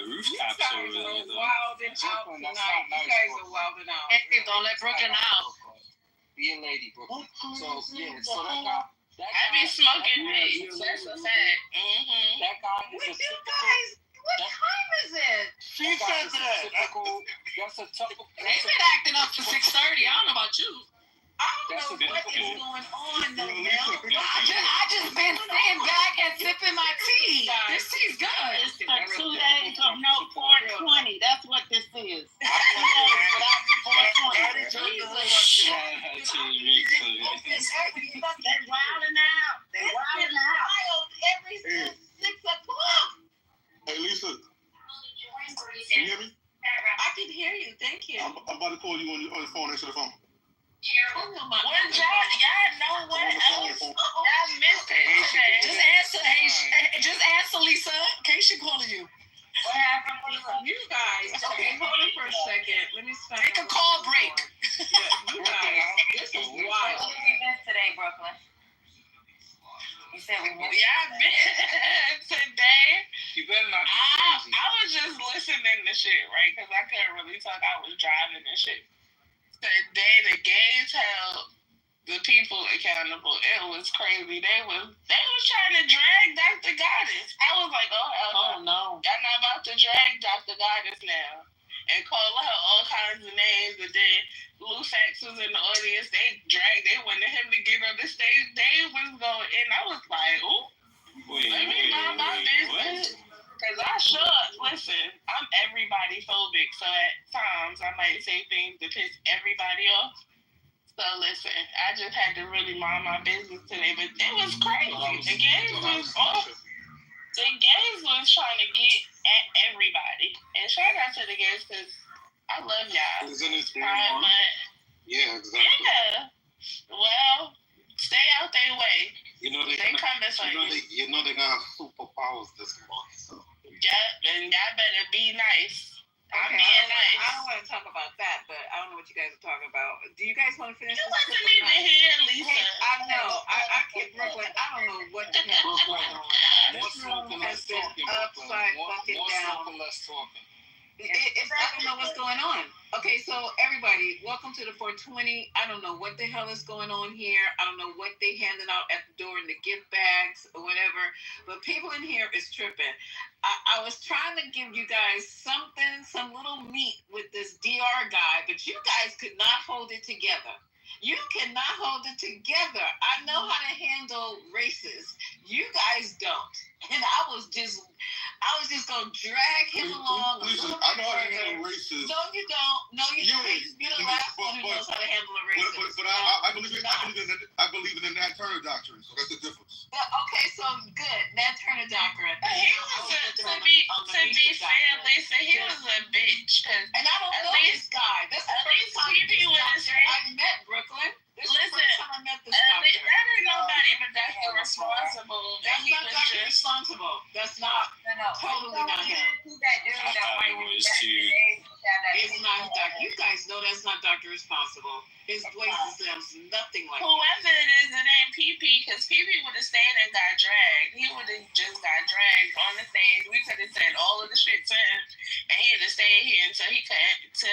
S2: Rooftops over there.
S8: Wilding out tonight. You guys are wilding out. And don't let Brooklyn out.
S9: Be a lady, Brooklyn. So that guy.
S8: I be smoking weed. That's a fact.
S9: That guy is a typical.
S8: What time is it?
S11: She said that.
S9: That's a typical.
S8: They've been acting up to 6:30. I don't know about you. I don't know what is going on, though, Mel. I just been sitting back and sipping my tea. This tea's good.
S13: It's for 2 days of no 420. That's what this is. They're wilding out. Every 6 o'clock.
S11: Hey, Lisa. Can you hear me?
S8: I can hear you. Thank you.
S11: I'm about to call you on the phone. Answer the phone.
S8: Y'all know what else? Y'all missed it today. Just answer, Lisa. In case she calling you. What happened? You guys. Okay, hold on for a second. Let me start. Take a call break. You guys. This is wild.
S6: What did we miss today, Brooklyn? You said we missed
S8: y'all missed today.
S9: You better not be crazy.
S8: I was just listening to shit, right? Because I couldn't really talk. I was driving and shit. The gays held the people accountable. It was crazy. They was trying to drag Dr. Goddess. I was like, oh hell no.
S3: Oh no.
S8: Y'all not about to drag Dr. Goddess now. And call her all kinds of names, and then Lou Fax was in the audience. They wanted him to give her the stage. They was going, and I was like, ooh, let me mind my business. Because listen, I'm everybody phobic, so at times I might say things to piss everybody off. So listen, I just had to really mind my business today, but it was crazy. The gays was off. The gays was trying to get at everybody. And shout out to the gays because I love y'all.
S5: Isn't it
S8: Yeah, exactly. Yeah. Well, stay out their way.
S5: You know they
S8: coming for you.
S5: You know they got superpowers this month. So.
S8: Yeah, and y'all better be nice.
S3: Okay, I don't want to talk about that, but I don't know what you guys are talking about. Do you guys want to finish?
S8: You wasn't even here, Lisa.
S3: Hey, I know. I keep Brooklyn. I don't know what the hell is going on. This room has been upside fucking down.
S9: Less talking.
S3: I don't know what's going on. Okay, so everybody, welcome to the 420. I don't know what the hell is going on here. I don't know what they handed out at the door in the gift bags or whatever. But people in here is tripping. I was trying to give you guys some little meat with this DR guy, but you guys could not hold it together. You cannot hold it together. I know how to handle races. You guys don't. And I was just gonna drag him along.
S11: Listen, I know how to handle races.
S3: No, you don't. No, you don't. You're the last one who knows how to handle a racist.
S11: But I believe in the Nat Turner doctrine. So that's the difference.
S3: Yeah, okay, so good. Nat Turner doctrine.
S8: He was to be fair, Lisa, he was a bitch.
S3: And I don't know this guy. This is the first time I met Brooklyn. This is the first time I met this doctor.
S8: That ain't nobody but Dr. Responsible.
S3: That's not Dr. Responsible. That's not. Totally not him. It's not Dr. You guys know that's not Dr. Responsible. His voice sounds nothing like
S8: whoever it is, it ain't PP, because PP would have stayed and got dragged. He would have just got dragged on the stage. We could have said all of the shit to him, and he'd have stayed here until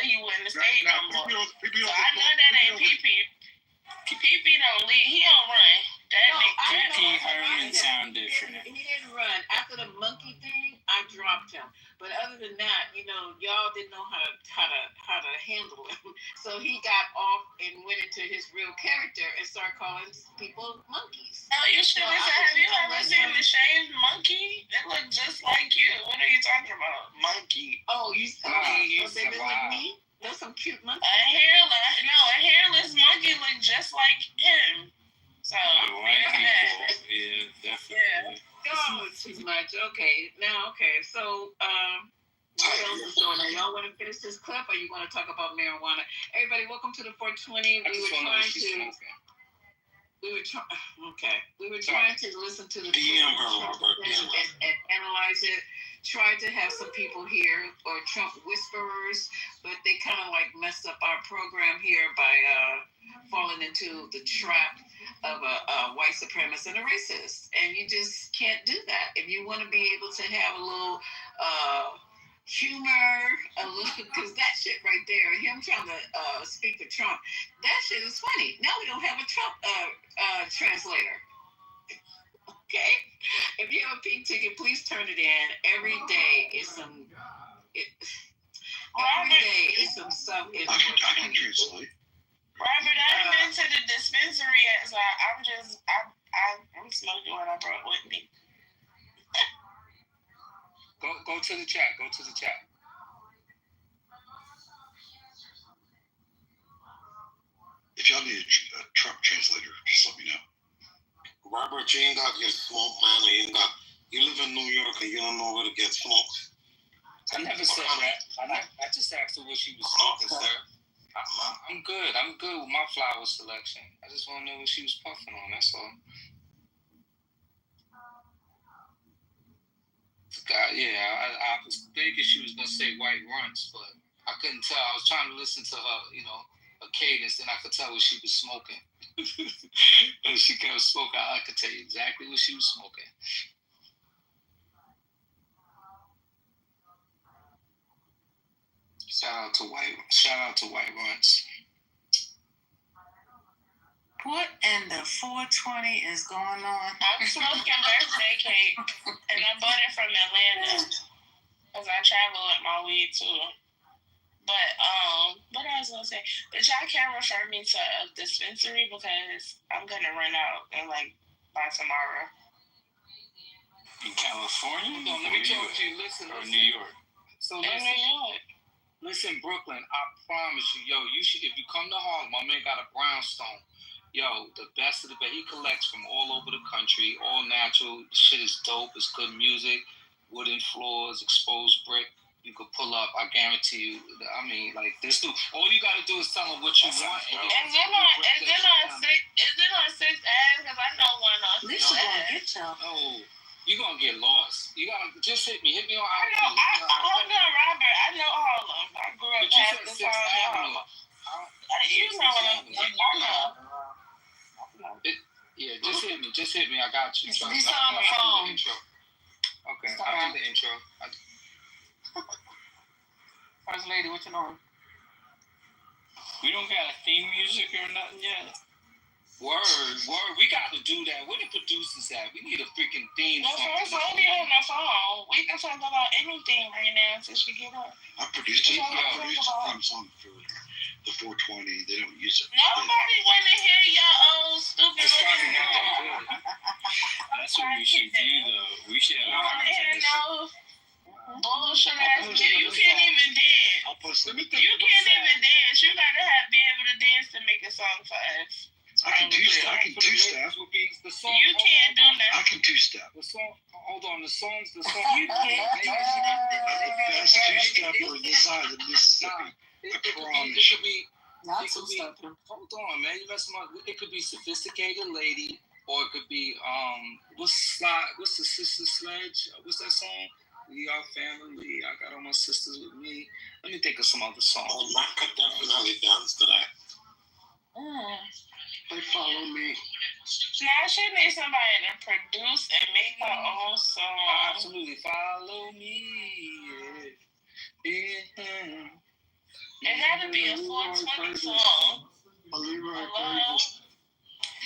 S8: he wouldn't have stayed no more. So I know that ain't PP. PP don't lead. He don't run.
S3: PP heard sound different. He didn't run. After the monkey thing, I dropped him. But other than that, y'all didn't know how to handle him. So he got off and went into his real character and started calling people monkeys.
S8: Oh, you should have said, have you ever seen the shaved monkey? It looked just like you. What are you talking about? Monkey.
S3: Oh, you they look like me? There's some cute monkeys.
S8: A hairless monkey looked just like him. So,
S3: yeah, definitely. Yeah. Oh, too much. Okay. So, what else is going on? Y'all want to finish this clip, or you want to talk about marijuana? Everybody, welcome to the 420. We were trying to listen to the and analyze it. Tried to have some people here or Trump whisperers, but they kind of like messed up our program here by falling into the trap of a white supremacist and a racist. And you just can't do that. If you want to be able to have a little humor, because that shit right there, him trying to speak to Trump, that shit is funny. Now we don't have a Trump translator. Okay? If you have a pink ticket, please turn it in. Every day is some stuff.
S5: I can translate.
S8: Robert, I've been to the dispensary, so I'm smoking what I brought with me.
S9: Go to the chat. Go to the chat.
S5: If y'all need a Trump translator, just let me know. Robert, you ain't got to get smoked, man. You live in New York and you don't know where to get smoked.
S9: I never said that. I just asked her what she was smoking, sir. I'm good. I'm good with my flower selection. I just want to know what she was puffing on. That's all. I was thinking she was gonna say white runts, but I couldn't tell. I was trying to listen to her, a cadence, and I could tell what she was smoking. If she kept smoking, I could tell you exactly what she was smoking. Shout out to White Runts.
S13: What in the 420 is going on?
S8: I'm smoking birthday cake, and I bought it from Atlanta because I travel with my weed too. But what I was gonna say, but y'all can't refer me to a dispensary because I'm gonna run out and like by tomorrow.
S7: In California?
S9: Hold on, let me talk to you. Listen,
S7: Or New York?
S9: So
S8: In New York.
S9: listen, Brooklyn. I promise you, yo, you should. If you come to Harlem, my man got a brownstone. Yo, the best of the best. He collects from all over the country, all natural. The shit is dope. It's good music, wooden floors, exposed brick. You could pull up. I guarantee you. I mean, like this dude. All you gotta do is tell him what you want.
S8: Is it on 6 Ave? Because I know one on 6
S13: Lisa
S8: Ave.
S13: gonna get y'all.
S9: No, you gonna get lost. You gotta just hit me. Hit me on
S8: I
S9: IG.
S8: know. Hold on, Robert. I know Harlem. I grew up
S9: But you
S8: past
S9: said
S8: this
S9: 6th
S8: Harlem.
S9: Avenue.
S8: You know what I know.
S9: Yeah, just hit me. I got you.
S13: It's
S9: Trust
S13: Lisa
S9: me.
S13: on the phone.
S9: Intro. Okay,
S13: It's
S9: I'll do the intro.
S13: First lady, what you doing?
S7: We don't got a theme music or nothing yet.
S9: Word. We got to do that. Where the producers at? We need a freaking theme
S8: The
S9: song.
S8: first lady on the phone. We can talk about anything right now since we get up.
S5: I produced a theme song for the 420. They don't use it.
S8: Nobody want to hear your old stupid
S9: It's starting
S8: looking
S9: out
S8: girl.
S7: That's what we should do, though. We should
S8: You
S7: have
S8: want to hear no bullshit ass
S5: I'll
S8: music? You
S5: post
S8: can't
S5: it.
S8: even dance.
S5: I'll post it.
S8: You can't even dance. You gotta be able to dance to make a song for us.
S5: I can two-step.
S9: The song.
S8: You can't do
S5: I
S8: that.
S5: can two-step.
S9: The song. Hold on. The song.
S13: You can't do
S5: Best two-stepper this side of the Mississippi.
S9: It
S5: promise.
S9: could be.
S13: Not
S9: It could be.
S13: two-stepping.
S9: Hold on, man. You messing up. It could be sophisticated lady, or it could be What's the sister sledge? What's that song? We are family. I got all my sisters with me. Let me think of some other songs.
S5: Oh, Maka definitely dance to that. They follow me.
S8: Now she needs somebody to produce and make her own song.
S9: Absolutely. Follow me. Yeah.
S8: It had to be a 420 song. Hello?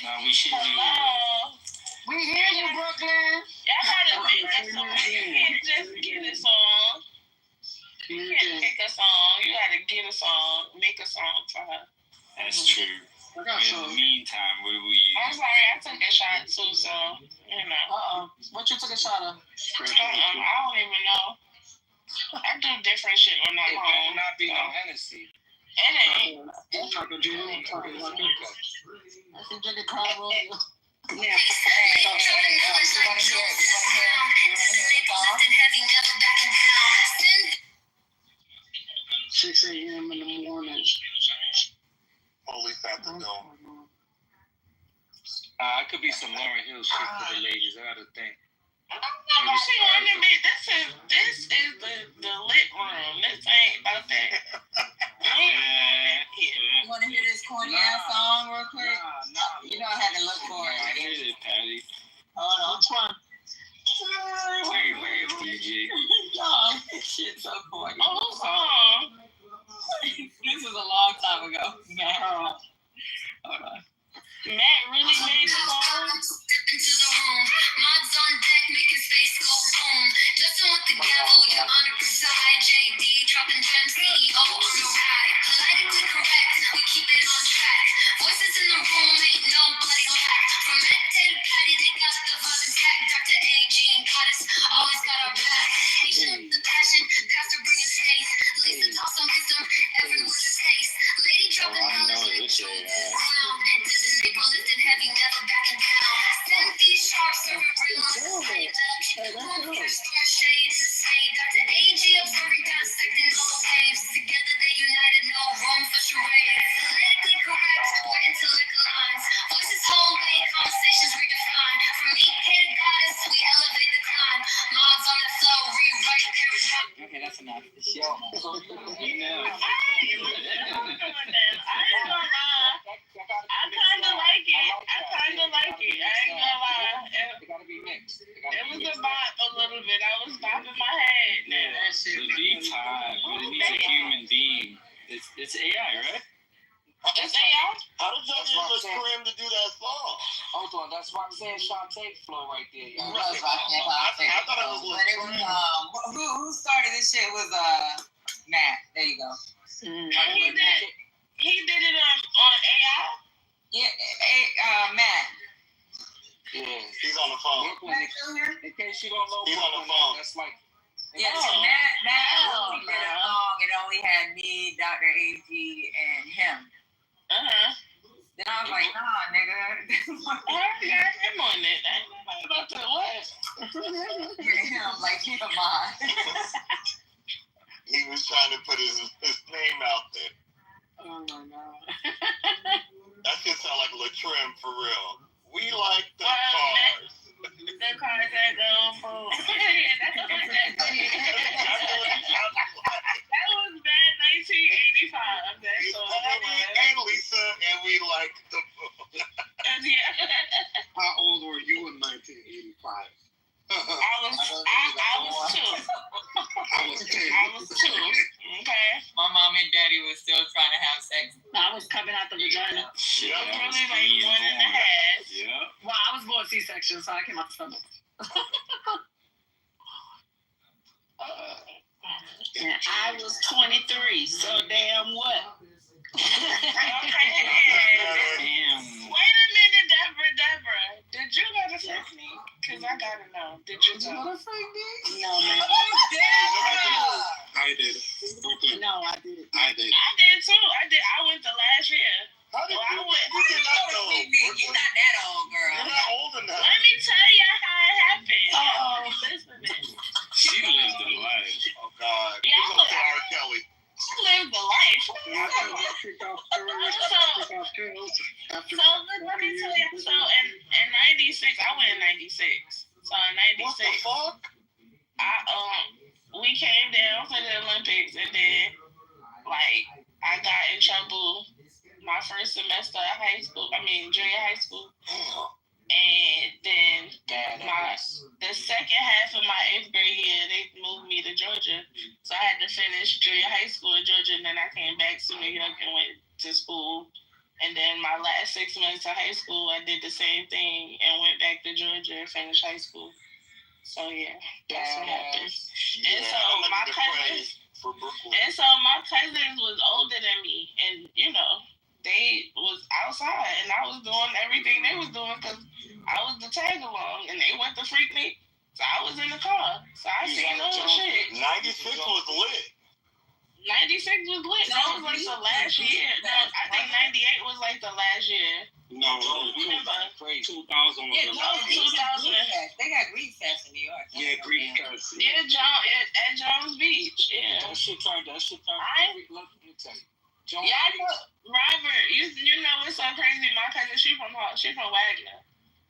S7: No, we should do.
S8: Hello?
S13: We hear you, Brooklyn.
S8: Y'all gotta make a song. You can't just get a song. You can't pick a song. You gotta get a song, make a song for her.
S7: That's true.
S5: I got
S7: In
S5: some.
S7: the meantime, what will you?
S8: I'm sorry, I took a shot too, so, you know.
S13: What you took a shot of?
S8: I don't even know. I do different shit when I'm
S9: It better
S8: home.
S9: not be no Hennessy.
S8: It ain't.
S13: I can drink a carbo. Yeah.
S8: Hey,
S13: You want to hear it? 6 a.m. in the morning.
S5: Police have to go.
S9: It could be some Lauryn Hill shit for the ladies. I gotta think.
S8: Nobody want to be. This is the lit room. This ain't about that.
S6: You want to hear this corny ass song real quick?
S9: Nah.
S6: You don't have to look for
S7: I
S6: it.
S7: hear it, Patty.
S6: Hold on.
S13: Which one?
S7: Wait, DJ.
S6: Y'all, this shit's so corny.
S8: Oh, song.
S6: This was a long time ago. Hold on.
S8: Matt really made the song.
S14: Into the room, mods on deck, making space go boom. Justin with the gavel, your honor preside. JD dropping gems, CEO on the ride. Politically correct, we keep it on track. Voices in the room, ain't nobody lack. From Matt to Patty, they got the vibe intact. Dr. AG and Goddess always got our back. Nation with the passion, pastor bringing faith. Lisa talk some wisdom, every word is taste. Lady dropping knowledge, like jewels is crown. Doesn't April lifting heavy, never backing down. Send these sharks, serving real on the stage. Storm shade in the shade. Dr. AG observing, dissecting all the waves. Together they united, no room for charades. Politically correct, or intellect lines. Voices whole way, conversations redefined. From me, head goddess, we elevate the climb. Mods on the flow, rewrite paradigm.
S6: Okay, that's enough. Shit.
S7: You know.
S8: I ain't gonna lie. I kinda like it. I ain't gonna lie.
S9: It gotta be mixed.
S8: It was a bop a little bit. I was bopping my head.
S7: Yeah, the beat's high, but it needs a human being
S10: It's AI, right?
S8: It's AI.
S5: How did y'all get Latrim to do that song?
S9: Hold on, that's why I'm saying Shantae flow right there, y'all.
S5: Right. I thought it was Latrim.
S6: Who started this shit was Matt. There you go.
S8: He did it on AI.
S6: Yeah, Matt.
S5: Yeah, he's on the phone.
S9: In case you don't know,
S5: he's on the phone.
S9: That's like.
S6: Yeah, so Matt did a song. It only had me, Dr. AG, and him. Then I was like, nah, nigga.
S8: Him on it. I ain't nobody about to what?
S6: Yeah, him, like, keep him on.
S5: He was trying to put his name out there.
S8: Oh my God.
S5: That shit sound like Latrim for real. We like the cars.
S8: The cars that go boom. Yeah, that's what that was bad 1985.
S5: And Lisa, and we like the boom.
S11: How old were you in 1985?
S8: I was two.
S11: I was 10.
S8: I was two. Okay.
S6: My mom and daddy was still trying to have sex.
S3: I was coming out the vagina.
S8: Yeah. Probably like 1.5.
S10: Yeah.
S3: Well, I was born C-section, so I came out the stomach.
S8: And I was 23, so damn what? Okay.
S10: Damn.
S8: Wait a minute, Deborah. Did you go to fuck me? Because I gotta know. Did you go to fuck me? No, man.
S11: I did. Brooklyn.
S8: No, I did.
S11: I did.
S8: I did too. I went the last year.
S5: How did
S8: I went.
S6: You're not that old, girl.
S5: You're not old enough.
S8: Let me tell you how it happened. Listen.
S10: She lived a life.
S5: Oh God.
S8: Yeah,
S5: He's gonna say R. Kelly.
S8: I lived the life. So let me tell you. So in '96, I went in '96. So in '96,
S5: What the fuck?
S8: we came down for the Olympics, and then like I got in trouble my first semester of junior high school. And then the second half of my 8th grade year, they moved me to Georgia. So I had to finish junior high school in Georgia, and then I came back to New York and went to school. And then my last 6 months of high school, I did the same thing and went back to Georgia and finished high school. So yeah, that's what happened.
S5: Yeah,
S8: and so my cousins was older than me, and they was outside, and I was doing everything they was doing because I was the tag along, and they went to freak me. So I was in the car. So I seen all the shit.
S5: 96 was lit.
S8: 96 was lit. That was like the last year. No, I think 98 was like the last year.
S11: No,
S8: remember?
S11: 2000 was
S6: Yeah,
S11: the last year.
S8: 2000.
S6: They got Greek Fest in New York.
S11: Yeah, Greek Fest.
S8: Yeah, at Jones Beach. Yeah.
S9: That shit turned. Let me tell you.
S8: Yeah, I know. Robert, you know what's so crazy? My cousin, she from Wagner.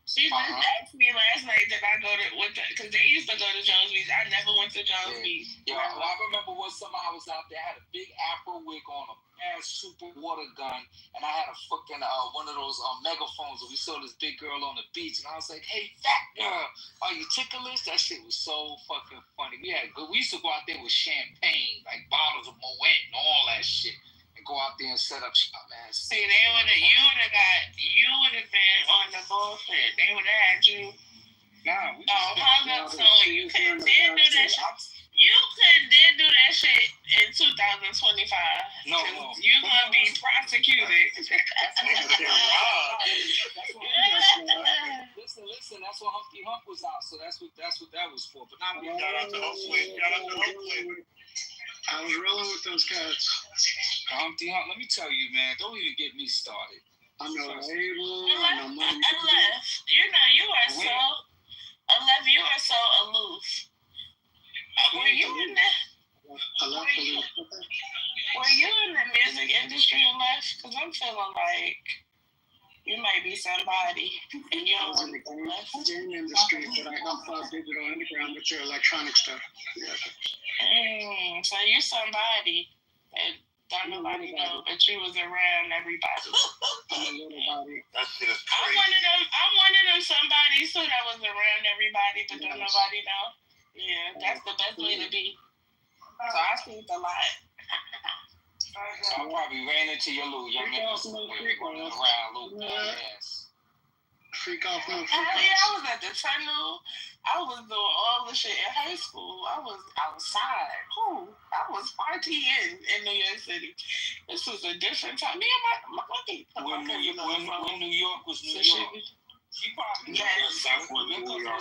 S8: She just asked me last night did I go to because they used to go to Jones Beach. I never went to Jones Beach.
S9: Yeah, I remember one summer I was out there. I had a big afro wig on, a mad super water gun, and I had a fucking one of those megaphones. And we saw this big girl on the beach, and I was like, "Hey, fat girl, are you ticklish?" That shit was so fucking funny. We used to go out there with champagne, like bottles of Moet and all that shit. Go out there and set up shop, man.
S8: See, you would have been on the bullshit. They would have had you.
S9: Nah,
S8: hung up so you couldn't do that shit. You couldn't do that shit in 2025.
S9: No.
S8: You're gonna be prosecuted.
S9: Listen. That's what Humpty Hump was out. So that's what that was for. But now we
S5: got out to Oakland.
S11: I was rolling with those cats.
S9: Humpty Hump. Let me tell you, man. Don't even get me started.
S11: I know label.
S8: I know money. You are so aloof. Were you in the music industry in life? Because I'm feeling like you might be somebody. And you don't want to go left.
S11: Game industry, but I help out Digital Underground with your electronic stuff. Yeah.
S8: So you're somebody that don't nobody know, but you was around everybody.
S11: I'm a little body.
S5: That shit is crazy.
S8: I'm one of them somebodies too that was around everybody, but don't nobody know. Yeah, that's the best way to be. So I think a lot.
S9: So I probably ran into your little young man running around, little ass.
S5: Freak off, no freak
S8: Hell
S5: off.
S8: yeah, I was at the tunnel. I was doing all the shit in high school. I was outside. I was partying in New York City. This was a different time. Me and my
S9: when New York was New York. She probably was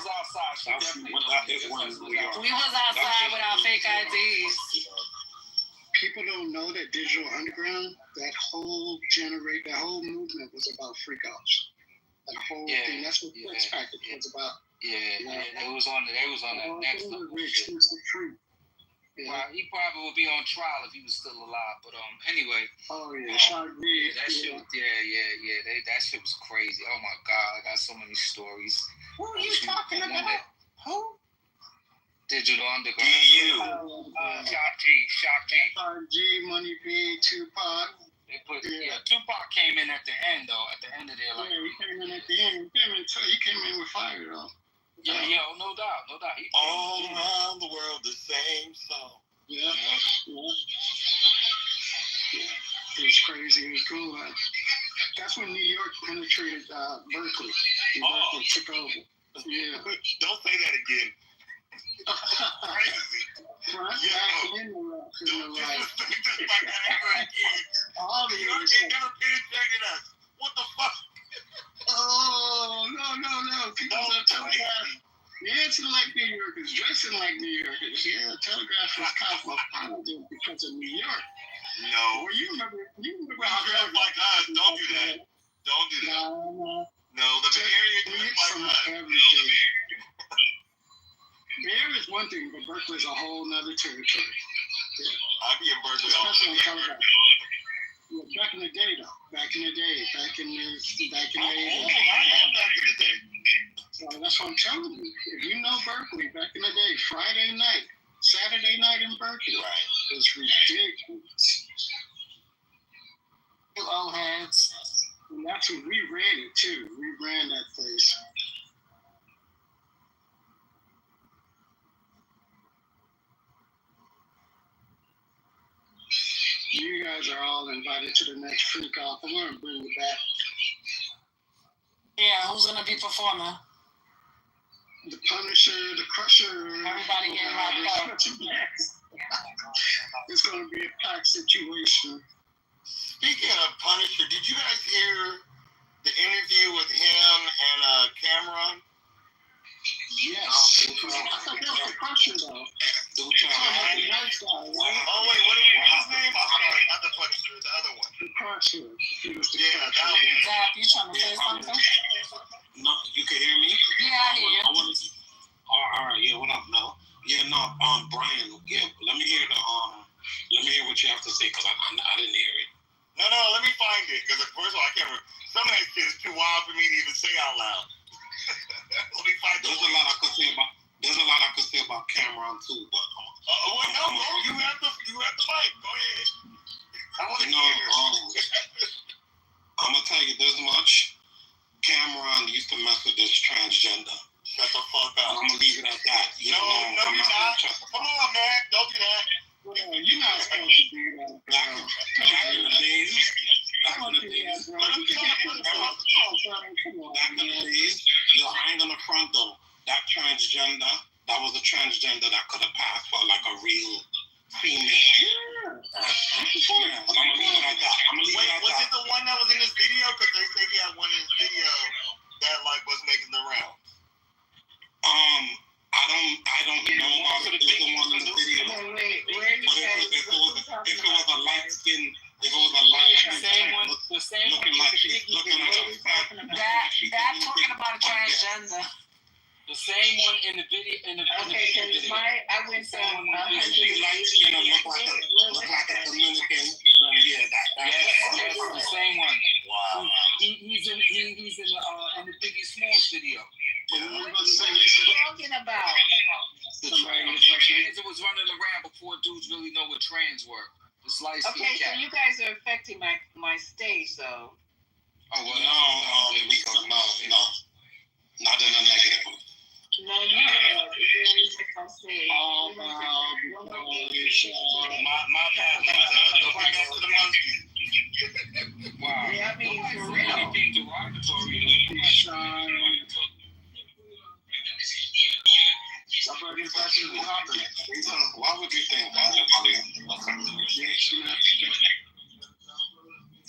S9: outside. She definitely
S3: We was outside with our fake IDs.
S5: People don't know that Digital Underground, that whole movement was about freak offs. That whole thing. That's what Flex Package was about.
S9: They was on that next level.
S5: Yeah.
S9: Well, he probably would be on trial if he was still alive. But anyway.
S5: Oh yeah,
S9: that shit. That shit was crazy. Oh my God, I got so many stories.
S8: Who are you talking about? Who?
S9: Digital Underground. Shock G,
S5: Money B, Tupac.
S9: They put Tupac came in at the end though. At the end of their life.
S5: Yeah, he came in at the end. He came in with fire though.
S9: Yeah, no doubt. He
S7: all around the world, the same song.
S5: Yeah. It was crazy. It was cool. That's when New York penetrated Berkeley. Berkeley took over. Yeah.
S7: Don't say that again. Crazy.
S5: Front,
S7: yeah.
S5: back, and in the rock.
S7: Don't disrespect us like that ever again. New York ain't never penetrated us. What the fuck?
S5: Oh, no. People don't telegraph. Yeah, it's like New Yorkers, dressing like New Yorkers. Yeah, Telegraph was cosmopolitan because of New York.
S7: No.
S5: Well, you remember
S7: how dress like us. Don't do that. Don't do that. No, the Bay Area dress like us.
S5: Everything. Bay Area is one thing, but Berkeley's a whole nother territory. Yeah.
S7: I'll be in Berkeley all
S5: Especially
S7: day.
S5: on Telegraph. Yeah, back in the day, though. Back in the day.
S7: I am back in the day.
S5: So that's what I'm telling you. If you know Berkeley, back in the day, Friday night, Saturday night in Berkeley, right? It's ridiculous.
S13: You old heads.
S5: And that's when we ran it too. We ran that place. You guys are all invited to the next freak off. I'm gonna bring you back.
S13: Yeah, who's gonna be performing?
S5: The Punisher, the Crusher.
S13: Everybody getting locked up.
S5: It's gonna be a packed situation.
S7: Speaking of Punisher, did you guys hear the interview with him and Cameron?
S5: Yes. I thought that was the Crusher though.
S7: Oh wait, what is his name? I'm sorry, not the Punisher, the other one.
S5: The Crusher. He was the
S7: Crusher.
S5: That one.
S13: Zap, you trying to say something?
S15: No, you can hear me?
S13: Yeah, I hear you.
S15: All right, yeah, what up, no? Yeah, no, Brian, yeah, let me hear what you have to say, because I didn't hear it.
S7: No, let me find it, because first of all, I can't remember. Some of that shit is too wild for me to even say out loud. Let me find it.
S15: There's a lot I could say about Cameron too, but
S7: you have to fight. Go ahead. I want to hear this.
S15: I'm gonna tell you this much. Cameron used to mess with this transgender.
S7: Shut the fuck up.
S15: I'm gonna leave it at that.
S7: No, you're not. Come on, man. Don't do that.
S5: You're not supposed to do that.
S15: Back in the days, yo, I ain't gonna front though. That transgender, that was a transgender that could have passed for like a real female.
S7: Yeah, I'm gonna leave it at that. Was it the one that was in this video? Because they say he had one in his video that like was making the rounds.
S15: I don't know about it. It's the one in the video. But if it was a light skin,
S13: the same
S15: looking like
S13: that talking about a transgender.
S9: The same one in the video.
S8: Okay, because I went to
S15: she light skin and look like a Dominican. Yeah,
S9: that's the same one.
S7: Wow.
S9: He's in the Biggie Smalls video.
S8: what are you talking about?
S9: The trans was running around before dudes really know what trans were. This light skin
S8: Okay, so you guys are affecting my stage, though.
S15: Oh well, no, not in a negative.
S8: No, you did.
S7: My bad. Go back to the
S15: Why would you think that?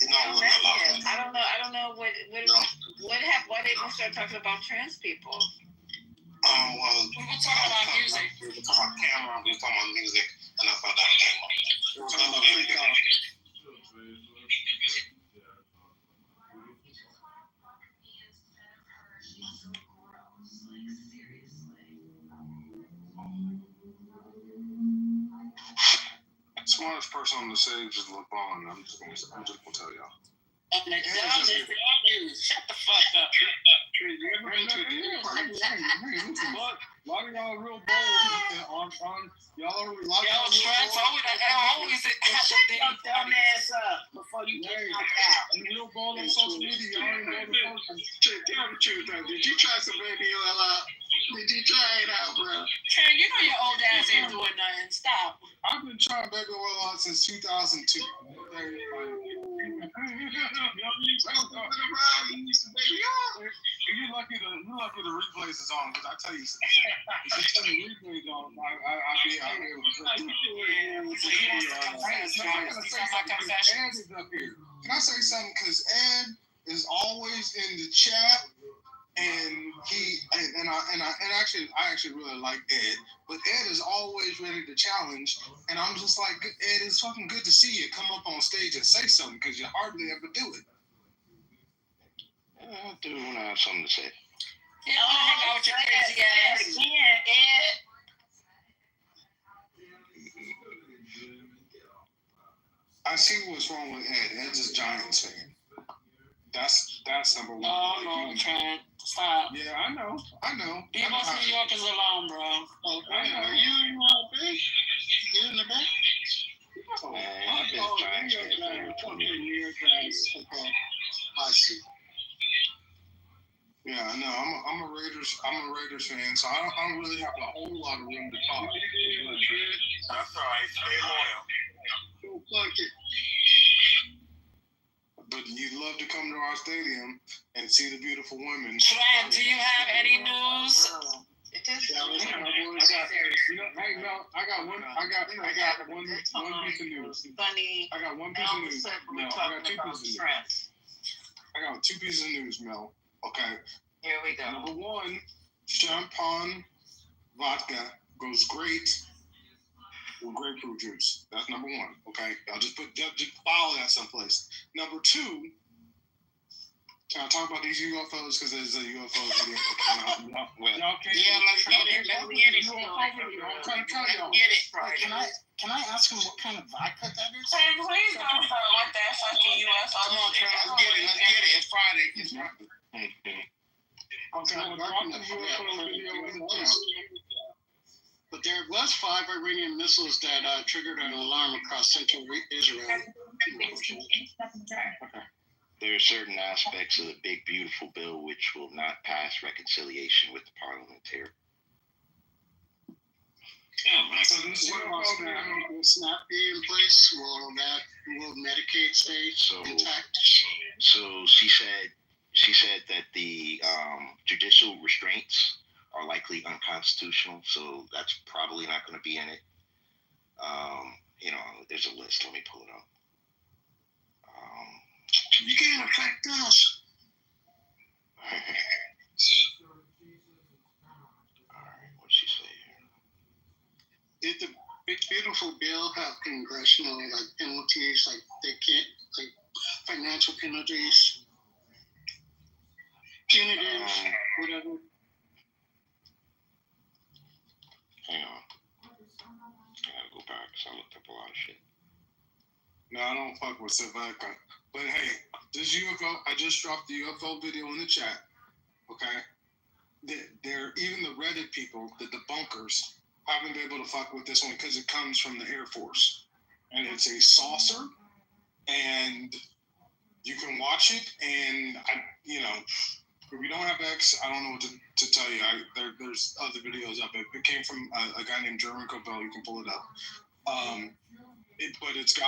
S3: I don't know what happened. Why they gonna start talking about trans people?
S15: Well, we were talking about music. We were talking about camera. We were talking about music, and I thought that came up. We were talking about free talk. Smartest person on the stage is LeBron. I'm just gonna tell y'all.
S8: And the dumbest is shut the fuck up.
S11: A lot of y'all are real bold on y'all are
S8: always
S4: Shut your dumb ass up before you get knocked out.
S11: real bold on social media. Y'all ain't bold in person.
S5: Tell the truth, though. Did you try some baby oil out? Did you try it out, bro?
S8: Trey, you know your old ass ain't doing nothing. Stop.
S11: I've been trying baby oil out since 2002. You're lucky the replays is on, because I tell you something. If you turn the replays on, I'll be able to. Can I say something? Because Ed is always in the chat, and I actually really like Ed, but Ed is always ready to challenge, and I'm just like, Ed, it's fucking good to see you come up on stage and say something, because you hardly ever do it.
S5: I do when I have something to say.
S8: Yeah, I want to hang out with your crazy ass.
S4: Ed.
S11: I see what's wrong with Ed. Ed's a Giants fan. That's number one.
S8: Oh, no, Trent. Stop.
S11: Yeah, I know.
S8: Leave us New Yorkers alone, bro.
S11: Okay.
S5: You in the back? You in the back? I've been Giants fan for 20 years.
S11: I see. Yeah, I know. I'm a Raiders fan, so I don't really have a whole lot of room to talk.
S15: That's all right. Stay loyal.
S5: Go plug it.
S11: But you'd love to come to our stadium and see the beautiful women.
S8: Trent, do you have any news?
S11: I got one piece of news.
S3: Funny.
S11: I got one piece of news. No, I got two pieces of news. I got two pieces of news, Mel. Okay.
S8: Here we go.
S11: Number one, champagne vodka goes great with grapefruit juice. That's number one. Okay. I'll just follow that someplace. Number two, can I talk about these UFOs? Because there's a UFO video that came out.
S4: Y'all can't. Yeah, let's get it. Let's get it. Can I ask him what kind of vodka that is?
S8: Hey, please don't start with that fucking UFO.
S5: Come on, Trey, let's get it. Let's get it. It's Friday. It's Friday.
S4: But there was 5 Iranian missiles that triggered an alarm across central Israel.
S5: There are certain aspects of the big, beautiful bill which will not pass reconciliation with the parliamentary.
S11: So this
S4: Will SNAP be in place? Will Medicaid stay intact?
S5: So she said that the judicial restraints are likely unconstitutional, so that's probably not going to be in it. There's a list. Let me pull it up.
S4: You can't affect us.
S5: All right, what's she say here?
S4: Did the big beautiful bill have congressional penalties, they can't financial penalties, punitive, whatever?
S5: Hang on. I gotta go back because I looked up a lot of shit.
S11: No, I don't fuck with Savaka. But hey, this UFO, I just dropped the UFO video in the chat. Okay? They're even the Reddit people, the debunkers, haven't been able to fuck with this one because it comes from the Air Force. And it's a saucer, and you can watch it, and if you don't have X, I don't know what to tell you. There's other videos up. It came from a guy named Jeremy Cobell. You can pull it up. But it's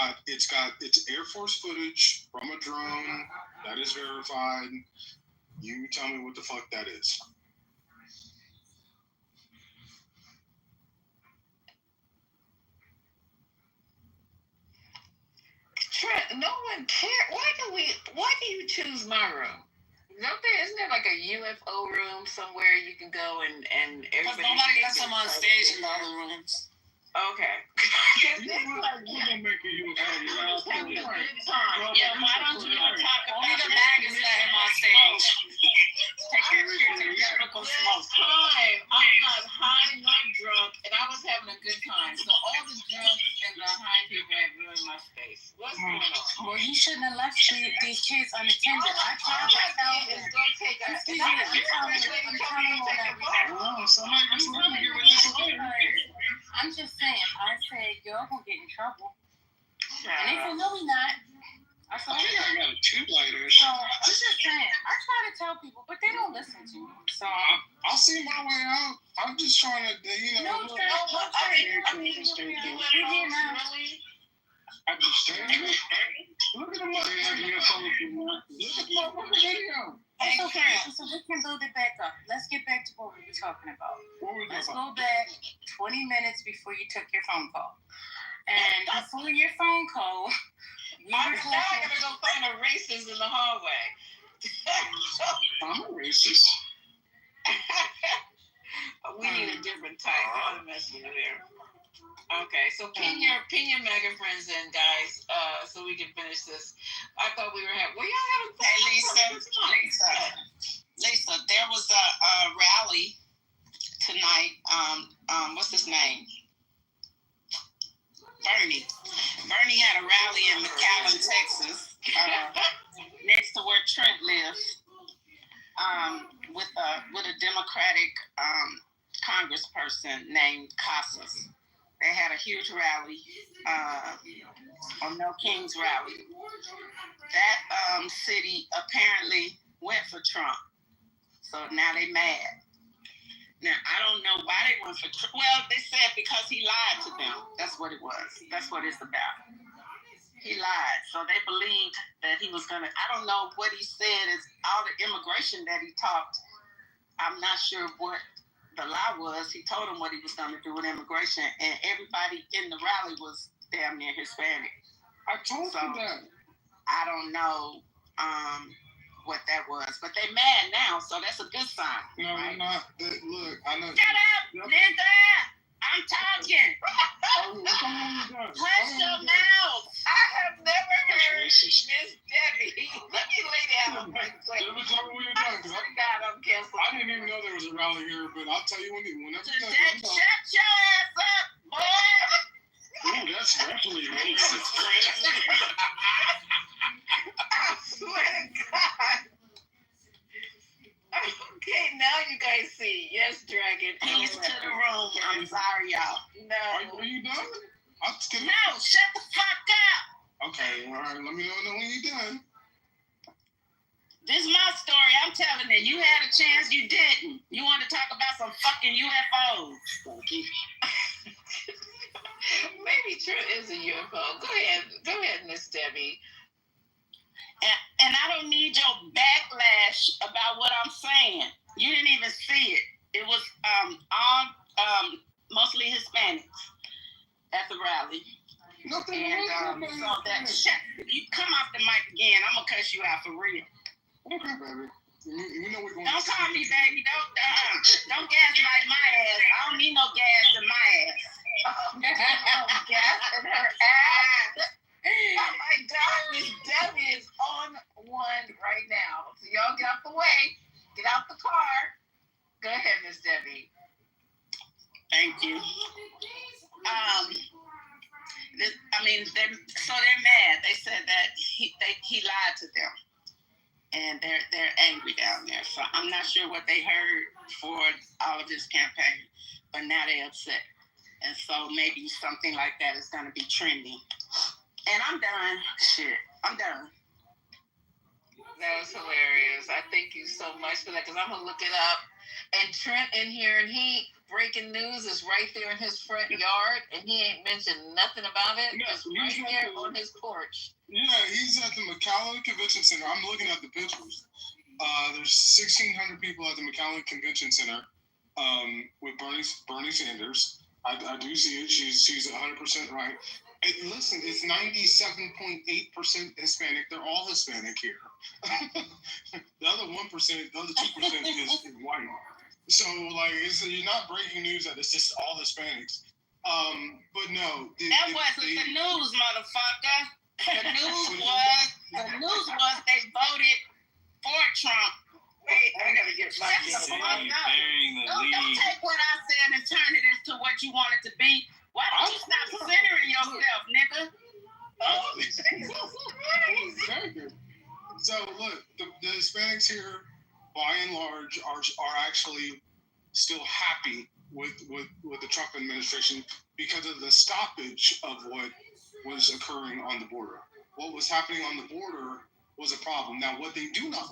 S11: Air Force footage from a drone that is verified. You tell me what the fuck that is.
S8: Trent, no one cares. Why do you choose my room? Isn't there like a UFO room somewhere you can go and
S13: Because
S8: everybody?
S13: nobody lets them on stage in the other rooms.
S8: Okay.
S15: We're gonna make a UFO.
S13: Yeah, why don't you talk? Only the maggots let him on stage. Take your shit to the critical smoke.
S8: I'm not high nor drunk, and I was having a good time. So all the drunks and the high people have ruined my space. What's going on?
S13: Well, you shouldn't have left these kids unattended. I tried to tell them. Excuse me, I'm telling on everybody. I'm just saying. I said y'all gonna get in trouble, and they said no, we not. I said,
S15: I got a tube lighter.
S13: so I'm just saying. I try to tell people, but they don't listen to me. So
S11: I'll see my way out. I'm just trying to,
S13: no,
S11: look.
S15: I just stand here.
S11: Look at the motherfucking video.
S13: it's okay. So we can build it back up. Let's get back to what we were talking about. Let's go back 20 minutes before you took your phone call. And before your phone call,
S8: I'm gonna go find a racist in the hallway.
S11: I'm a racist.
S8: We need a different type. I'm messing with you. Okay, so pin your MAGA friends in, guys, so we can finish this. I thought we were having. Were y'all having?
S16: Hey, Lisa, there was a rally tonight. What's his name? Bernie had a rally in McAllen, Texas, next to where Trent lives, with a Democratic congressperson named Casas. They had a huge rally, on Mel King's rally. That city apparently went for Trump, so now they mad. Now, I don't know why they went for Trump. Well, they said because he lied to them. That's what it was. That's what it's about. He lied. So they believed that he was going to, I don't know what he said is all the immigration that he talked. I'm not sure what the lie was. He told them what he was going to do with immigration, and everybody in the rally was damn near Hispanic.
S11: I told you that.
S16: I don't know what that was, but they mad now, so that's a good sign.
S11: No,
S16: right?
S11: not. Look, I know.
S16: Shut up, Linda! I'm talking. Hush your mouth.
S8: I have never heard Miss Debbie. Let me lay down right quick.
S11: Let me tell you when you're done, because
S8: I'm canceling.
S11: I didn't even know there was a rally here, but I'll tell you whenever you're done.
S16: Shut your ass up, boy.
S15: Ooh, that's definitely racist.
S8: I swear to God. Okay, now you guys see. Yes, Dragon.
S16: Peace to the room. I'm sorry, y'all.
S8: No.
S11: Are you done?
S16: No, shut the fuck up.
S11: Okay, all right. Let me know when you're done.
S16: This is my story. I'm telling it. You had a chance. You didn't. You want to talk about some fucking UFOs.
S8: Maybe Trent is a UFO. Go ahead, Miss Debbie.
S16: And I don't need your backlash about what I'm saying. You didn't even see it. It was all mostly Hispanics at the rally.
S11: Nothing.
S16: And so that you come off the mic again, I'm gonna cuss you out for real.
S11: Okay, baby. You know we're going.
S16: Don't call me baby. Don't gaslight my ass. I don't need no gas in my ass.
S8: Gas in her ass. Oh my God, Miss Debbie is on one right now. So y'all get out the way. Get out the car. Go ahead, Miss Debbie.
S16: Thank you. They're mad. They said that he lied to them, and they're angry down there. So I'm not sure what they heard for all of his campaign, but now they're upset, and so maybe something like that is going to be trending. And I'm done. Shit, I'm done.
S8: That was hilarious. I thank you so much for that, because I'm going to look it up. And Trent in here, and breaking news is right there in his front yard, and he ain't mentioned nothing about it.
S11: Yeah,
S8: it's right there on his porch.
S11: Yeah, he's at the McAllen Convention Center. I'm looking at the pictures. There's 1,600 people at the McAllen Convention Center with Bernie Sanders. I do see it. She's 100% right. And listen, it's 97.8% Hispanic. They're all Hispanic here. The other 1%, the other 2% is white. So like, you're not breaking news that it's just all Hispanics. But no,
S16: that wasn't the news, motherfucker. The news was they voted for Trump. Wait, I gotta get back to the fuck up. Don't take what I said and turn it into what you want it to be. Why don't you stop centering yourself, nigga?
S11: So look, the Hispanics here, by and large, are actually still happy with the Trump administration because of the stoppage of what was occurring on the border. What was happening on the border was a problem. Now, what they do not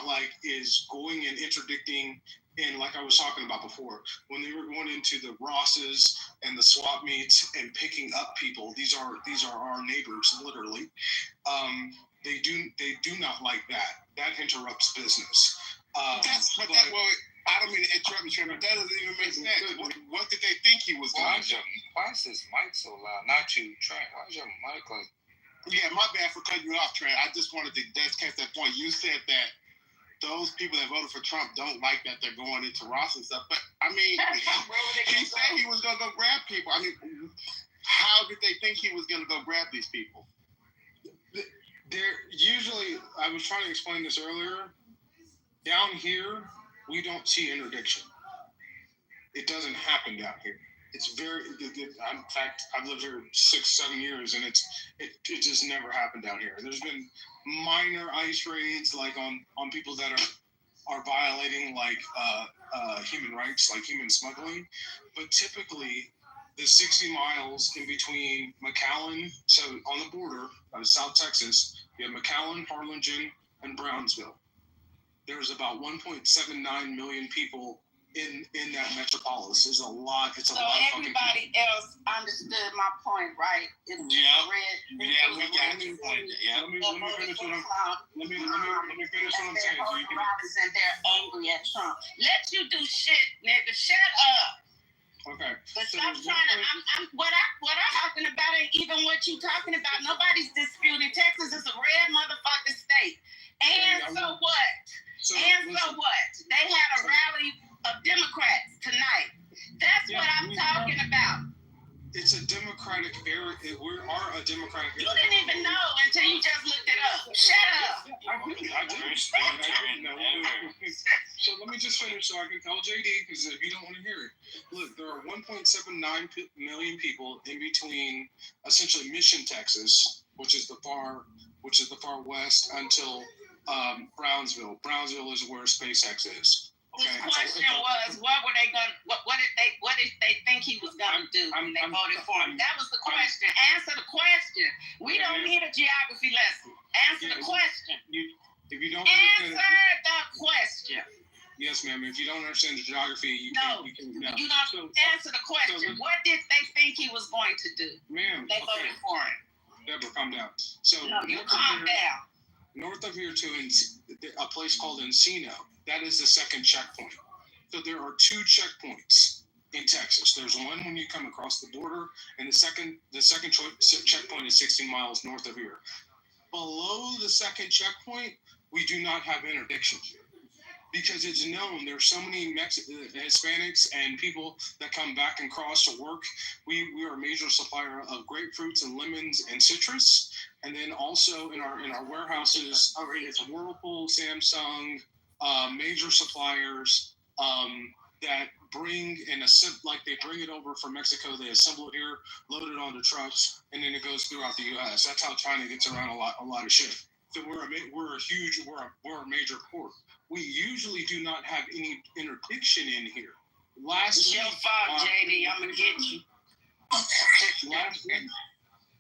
S11: like is going and interdicting. And like I was talking about before, when they were going into the Rosses and the swap meets and picking up people, these are our neighbors, literally. They do not like that. That interrupts business.
S15: I don't mean to interrupt you, but that doesn't even make sense. What did they think he was going to do?
S9: Why is this mic so loud? Not you, Trent. Why is your mic like?
S15: Yeah, my bad for cutting you off, Trent. I just wanted to catch that point. You said that those people that voted for Trump don't like that they're going into Ross and stuff. But, I mean, he said he was going to go grab people. I mean, how did they think he was going to go grab these people?
S11: They're usually, I was trying to explain this earlier, down here, we don't see interdiction. It doesn't happen down here. It's very, in fact, I've lived here 6-7 years, and it just never happened down here. There's been minor ICE raids, like on people that are violating like human rights, like human smuggling. But typically, the 60 miles in between McAllen, so on the border of South Texas, you have McAllen, Harlingen, and Brownsville. There's about 1.79 million people in that metropolis. There's a lot. It's a lot. So
S16: everybody else understood my point, right?
S11: We got your point. Yeah. Let me finish what I'm saying. So you can.
S16: And they're angry at Trump. Let you do shit, nigga. Shut up.
S11: Okay.
S16: But stop trying to. What I'm talking about ain't even what you talking about. Nobody's disputing. Texas is a red motherfucking state. And so what? So what? They had a rally of Democrats tonight. That's what I'm talking about.
S11: It's a Democratic area. We are a Democratic area.
S16: You didn't even know until you just looked it up. Shut up.
S11: So let me just finish so I can tell JD, because if you don't want to hear it. Look, there are 1.79 million people in between essentially Mission, Texas, which is the far west, until Brownsville. Brownsville is where SpaceX is.
S16: Okay. The question was, what did they think he was going to do when they voted for him? That was the question. Answer the question. We don't need a geography lesson. Answer the question.
S11: If you don't
S16: answer the question.
S11: Yes, ma'am. If you don't understand the geography, you don't
S16: answer the question. What did they think he was going to do?
S11: Ma'am.
S16: They voted for him.
S11: Deborah, calm down. So
S16: no, you calm down.
S11: North of here to a place called Encino. That is the second checkpoint. So there are 2 checkpoints in Texas. There's one when you come across the border, and the second checkpoint is 16 miles north of here. Below the second checkpoint, we do not have interdiction because it's known there's so many Hispanics and people that come back and cross to work. We are a major supplier of grapefruits and lemons and citrus, and then also in our warehouses, it's Whirlpool, Samsung. Major suppliers that bring they bring it over from Mexico, they assemble it here, load it onto trucks, and then it goes throughout the U.S. That's how China gets around a lot of shit. So we're a major port. We usually do not have any interdiction in here.
S16: It's your fault, JD. I'm gonna get you.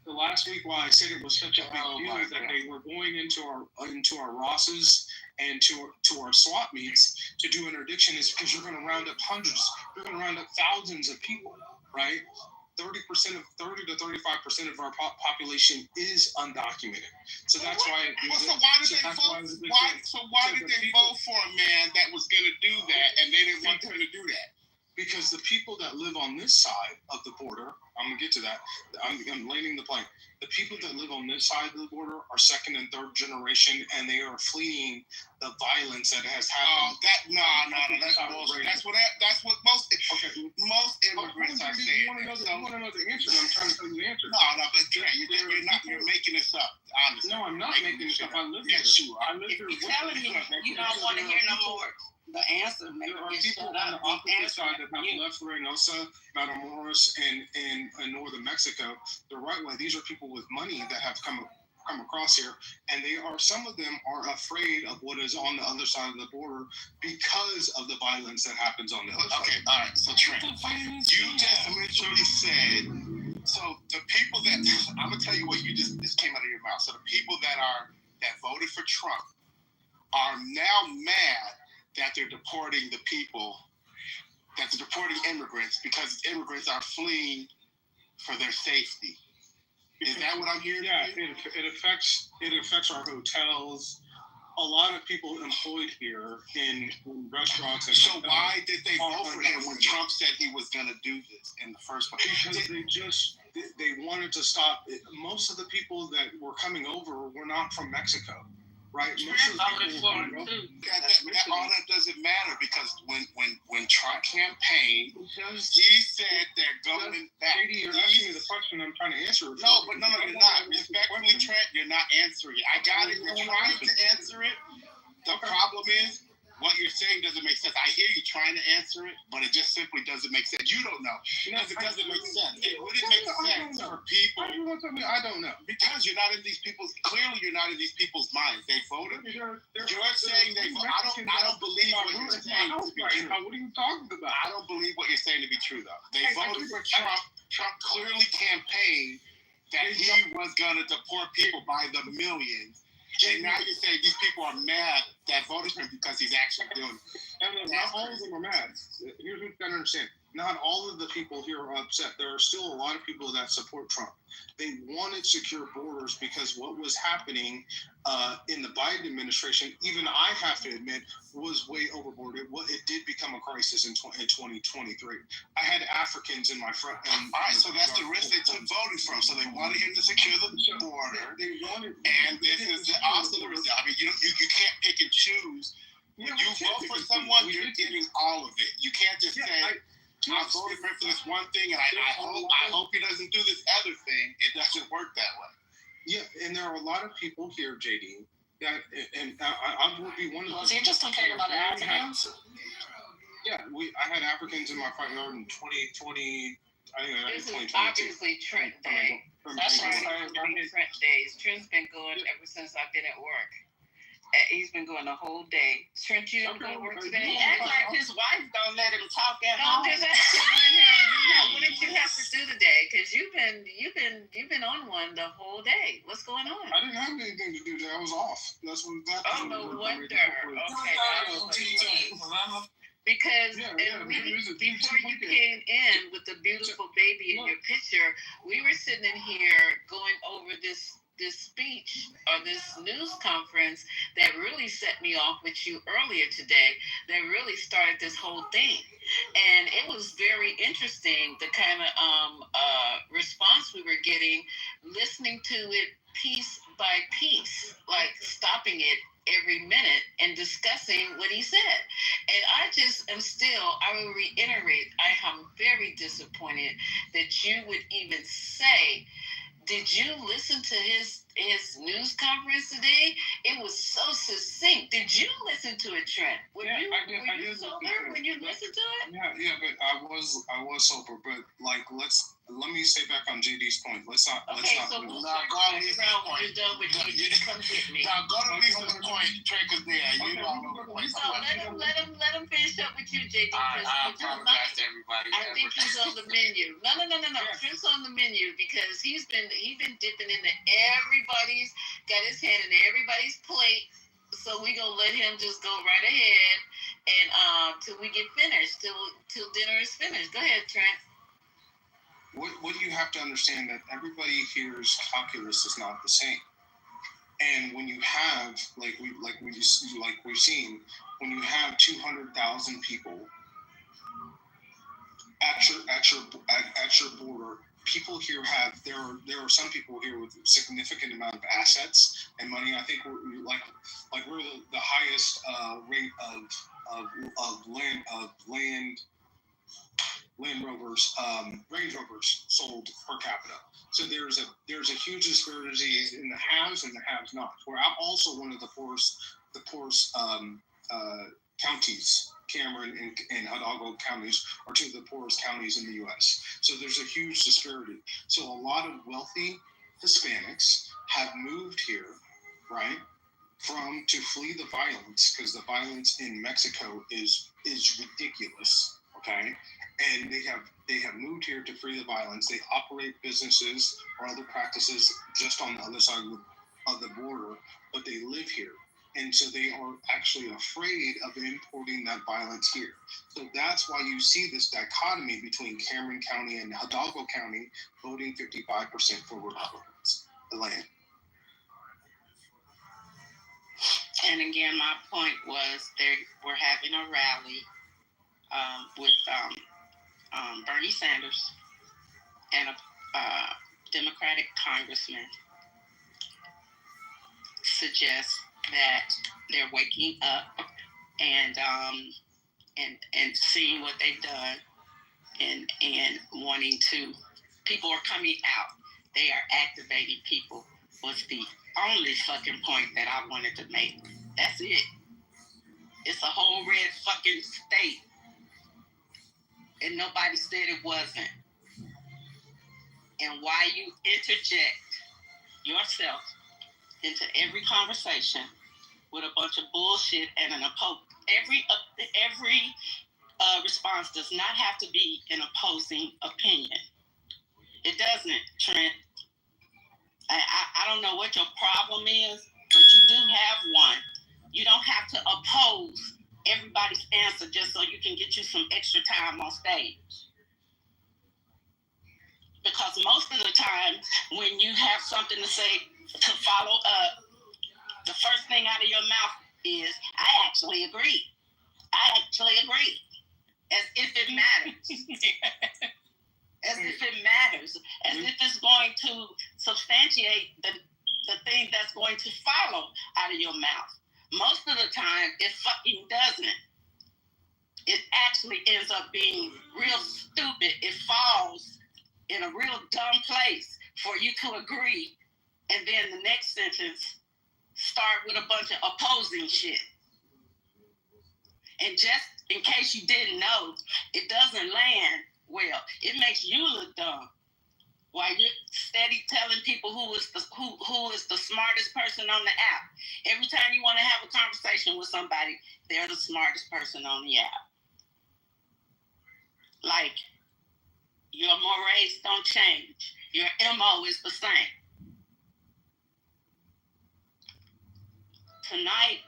S11: Last week, why I said it was such a big deal is that they were going into our Rosses and to our swap meets to do interdiction is because you're going to round up hundreds, you're going to round up thousands of people, right? 30% of 30 to 35% of our population is undocumented. So that's why.
S15: So why did they vote? Why did they vote for a man that was going to do that, and they didn't want him to do that?
S11: Because the people that live on this side of the border, I'm gonna get to that. I'm landing the plane. The people that live on this side of the border are second and third generation, and they are fleeing the violence that has happened.
S15: That's bullshit. That's what most immigrants are saying.
S11: You want to know the answer? I'm trying to tell you the answer.
S15: But Trent, you're making this up. Honestly.
S11: No, I'm not making this up. I live here.
S15: Yes, you are.
S11: I live here.
S16: You're telling me you don't want to hear no more. The answer, maybe
S11: there are people on the opposite side that have left Reynosa, Matamoros, and northern Mexico the right way. These are people with money that have come across here, and some of them are afraid of what is on the other side of the border because of the violence that happens on the other side.
S15: Okay, all right. So Trent, you just literally said. So the people that I'm gonna tell you what you just came out of your mouth. So the people that voted for Trump are now mad that they're deporting the people, that they're deporting immigrants because immigrants are fleeing for their safety. Is that what I'm hearing?
S11: Yeah, it affects our hotels. A lot of people employed here in restaurants. And
S15: so why did they vote for him when Trump said he was going to do this in the first place?
S11: Because they wanted to stop it. Most of the people that were coming over were not from Mexico. Right.
S15: All that doesn't matter because when Trump campaigned, he said they're going back.
S11: JD, you're asking me the question I'm trying to answer.
S15: No, you're not. Respectfully, Trent, you're not answering it. I got it. You're trying to answer it. The problem is, what you're saying doesn't make sense. I hear you trying to answer it, but it just simply doesn't make sense. You don't know. Because it doesn't make sense. It wouldn't make sense for people.
S11: I don't know.
S15: Because you're not in these people's, clearly you're not in these people's minds. They voted. You're saying they voted. I don't believe what you're saying to be true.
S11: What are you talking about?
S15: I don't believe what you're saying to be true, though. They voted for Trump. Trump clearly campaigned that he was going to deport people by the millions. And now you're saying these people are mad that voted for him because he's actually doing it.
S11: And not all of them are mad. Here's what you got to understand. Not all of the people here are upset. There are still a lot of people that support Trump. They wanted secure borders because what was happening in the Biden administration, even I have to admit, was way overboard. It did become a crisis in 2023. I had Africans in my front.
S15: All right, so that's the risk they took voting from. So they wanted him to secure the border. And this is also the risk. I mean, you can't pick and choose. When you vote for someone, you're getting all of it. You can't just say, I voted for him for this one thing, and I hope he doesn't do this other thing. It doesn't work that way.
S11: Yeah, and there are a lot of people here, JD, that, and I would be one of them.
S16: Was he just complaining about the Africans?
S11: Yeah, I had Africans in my front yard in 2020. I think
S8: this is obviously Trent Day. That's Trent days. Trent's been going ever since I've been at work. He's been going the whole day. Trent, you don't go to work today?
S16: He acts like his wife don't let him talk at home.
S8: Just asking, what did you have to do today? Because you've been on one the whole day. What's going on?
S11: I didn't have anything to do today. I was off. That's what.
S8: Oh, no wonder. Okay. Because before you came in with the beautiful baby in your picture, we were sitting in here going over this speech or this news conference that really set me off with you earlier today, that really started this whole thing. And it was very interesting, the kind of response we were getting, listening to it piece by piece, like stopping it every minute and discussing what he said. And I just am I will reiterate, I am very disappointed that you would even say, did you listen to his news conference today? It was so succinct. Did you listen to it, Trent? Were you sober when you listened to it?
S11: Yeah, but I was sober. But like, let me stay back on JD's point. Let's not.
S15: Now go to Lisa's point.
S8: Come get me.
S15: Now go to Lisa's point, Trent, because you all over the place.
S8: No, let him finish up with you, JD.
S15: I apologize to everybody.
S8: I think he's on the menu. No. Trent's on the menu because he's been dipping into everybody's, got his hand in everybody's plate. So we gonna let him just go right ahead and till we get finished, till dinner is finished. Go ahead, Trent.
S11: what you have to understand that everybody here's calculus is not the same. And when you have we've seen, when you have 200,000 people at your border, people here have there are some people here with a significant amount of assets and money. I think we're the highest rate of Land Rovers, Range Rovers sold per capita. So there's a huge disparity in the haves and the have-nots. We're also one of the poorest counties. Cameron and Hidalgo counties are two of the poorest counties in the U.S. So there's a huge disparity. So a lot of wealthy Hispanics have moved here, right, to flee the violence, because the violence in Mexico is ridiculous. Okay. And they have moved here to flee the violence. They operate businesses or other practices just on the other side of the border, but they live here. And so they are actually afraid of importing that violence here. So that's why you see this dichotomy between Cameron County and Hidalgo County voting 55% for Republicans. The land.
S16: And again, my point was we're having a rally with Bernie Sanders and a Democratic congressman suggest that they're waking up and seeing what they've done and wanting to. People are coming out. They are activating people. Was the only fucking point that I wanted to make. That's it. It's a whole red fucking state. And nobody said it wasn't. And why you interject yourself into every conversation with a bunch of bullshit and an every response does not have to be an opposing opinion. It doesn't, Trent. I don't know what your problem is, but you do have one. You don't have to oppose everybody's answer just so you can get you some extra time on stage. Because most of the time, when you have something to say to follow up, the first thing out of your mouth is, I actually agree. I actually agree. As if it matters. As if it matters. As if it's going to substantiate the thing that's going to follow out of your mouth. Most of the time, it fucking doesn't. It actually ends up being real stupid. It falls in a real dumb place for you to agree, and then the next sentence start with a bunch of opposing shit. And just in case you didn't know, it doesn't land well. It makes you look dumb while you're steady telling people who is the smartest person on the app. Every time you want to have a conversation with somebody, they're the smartest person on the app. Like, your mores don't change. Your MO is the same. Tonight,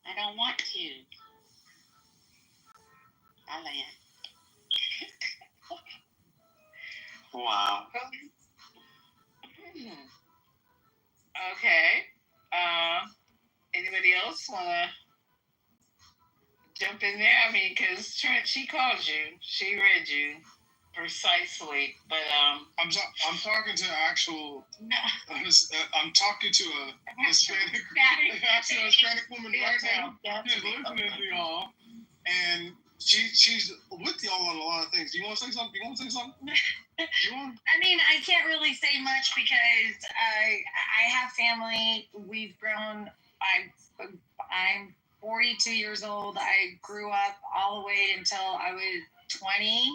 S16: I don't want to. I land.
S8: Wow. Okay. Anybody else want to jump in there? I mean, because Trent, she called you. She read you precisely. But
S11: I'm talking to actual. No. I'm talking to a Hispanic woman right now. She's listening to y'all, and she's with y'all on a lot of things. Do you want to say something? You
S17: I mean, I can't really say much because I have family. We've grown. I'm 42 years old. I grew up all the way until I was 20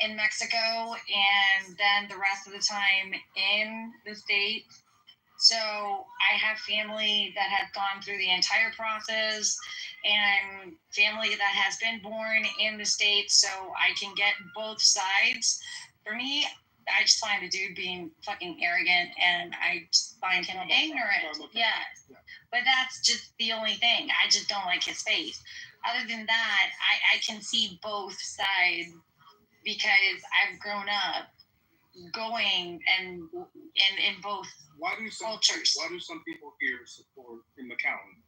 S17: in Mexico, and then the rest of the time in the States. So I have family that have gone through the entire process and family that has been born in the States, so I can get both sides. For me, I just find the dude being fucking arrogant, and I just find him ignorant. Yeah. But that's just the only thing. I just don't like his face. Other than that, I can see both sides because I've grown up going and in both cultures.
S11: Why do some people here support in McAllen?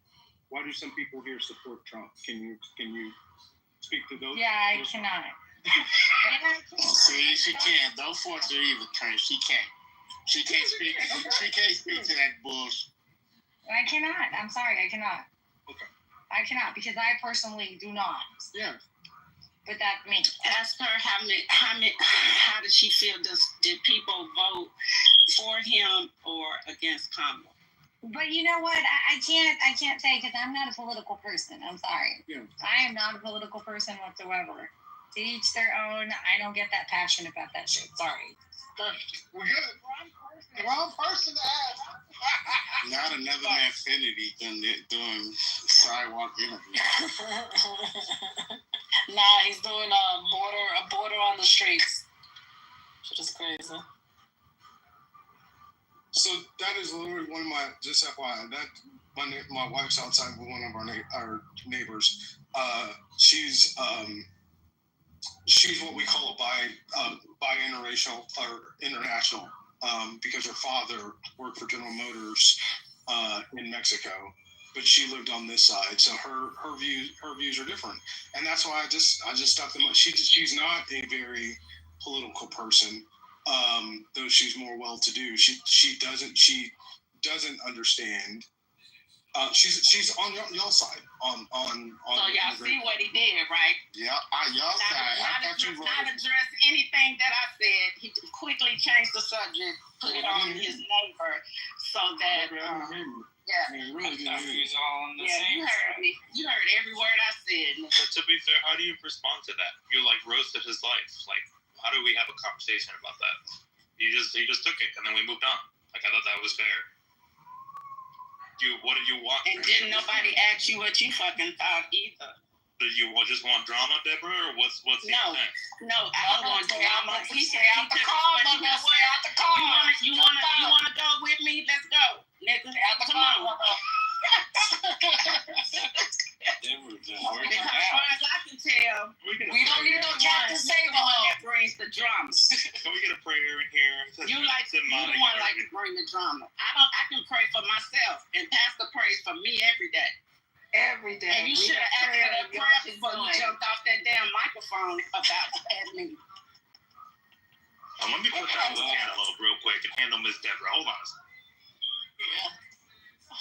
S11: Why do some people here support Trump? Can you speak to those?
S17: Yeah, I cannot.
S15: See, she can't. Don't force her either, Trent. She can't. She can't speak. She can't speak to that bullshit.
S17: I cannot. I'm sorry, I cannot.
S11: Okay.
S17: I cannot because I personally do not.
S11: Yeah.
S17: But that's me.
S16: Ask her how did she feel? Did people vote for him or against Kamala?
S17: But you know what? I can't say because I'm not a political person. I'm sorry.
S11: Yeah.
S17: I am not a political person whatsoever. To each their own. I don't get that passionate about that shit. Sorry.
S11: We're good. Wrong person to ask.
S15: Not another man Finity doing sidewalk interviews.
S13: Nah, he's doing a border on the streets. Which is crazy.
S11: So that is literally one of my, just FYI, my wife's outside with one of our neighbors. She's what we call a bi-interracial or international, because her father worked for General Motors in Mexico, but she lived on this side, so her views are different, and that's why I just stuck them up. She's not a very political person. Though she's more well-to-do, she doesn't understand. She's on y'all side on.
S16: So y'all see what he did, right?
S15: Yeah, y'all side.
S16: Not address anything that I said. He quickly changed the subject, put it on his neighbor, so that yeah.
S15: Really
S16: you heard me. You heard every word I said.
S18: But to be fair, how do you respond to that? You roasted his life. How do we have a conversation about that? He just took it, and then we moved on. I thought that was fair. What did you want?
S16: And didn't nobody ask you what you fucking thought either.
S18: Do you just want drama, Deborah, or what's the intent?
S16: No, I don't want drama. He said
S13: out the car, mother. Stay out the car.
S16: You wanna go with me? Let's go, nigga. Come on. As far as I can tell,
S13: we don't need no Captain Save
S16: that brings the drama.
S18: Can we get a prayer in here?
S16: You the one like to bring the drama. I can pray for myself, and Pastor prays for me every day.
S17: Every day.
S16: And you should have asked for that prayer before you jumped off that damn microphone about me.
S18: Let me put that little cantaloupe real quick and handle Miss Deborah. Hold on.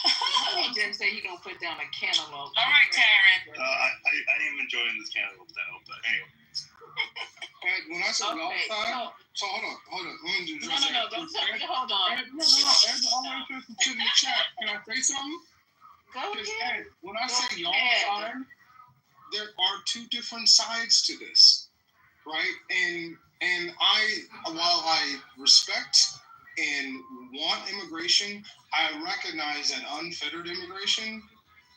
S8: He didn't say he gonna put down a cantaloupe.
S13: All right, Karen.
S18: I am enjoying this cantaloupe though, but anyway.
S11: When I said y'all side, so hold on. Let me do this.
S8: No, don't tell me. Hold on.
S11: As always, listen to the chat. Can I say something?
S8: Go ahead.
S11: When I say y'all side, there are two different sides to this, right? And while I respect and want immigration, I recognize that unfettered immigration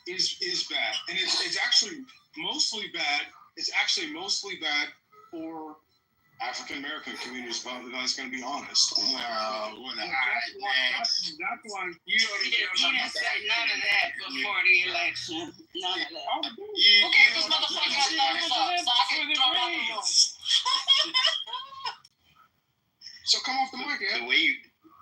S11: is bad, and it's actually mostly bad. It's actually mostly bad for African American communities. If I was going to be honest,
S15: That's why
S16: You didn't say none of that before the election. None of that.
S13: Who gave this motherfucker a thumbs up so I can throw it out the room?
S11: So come off the mic, yeah.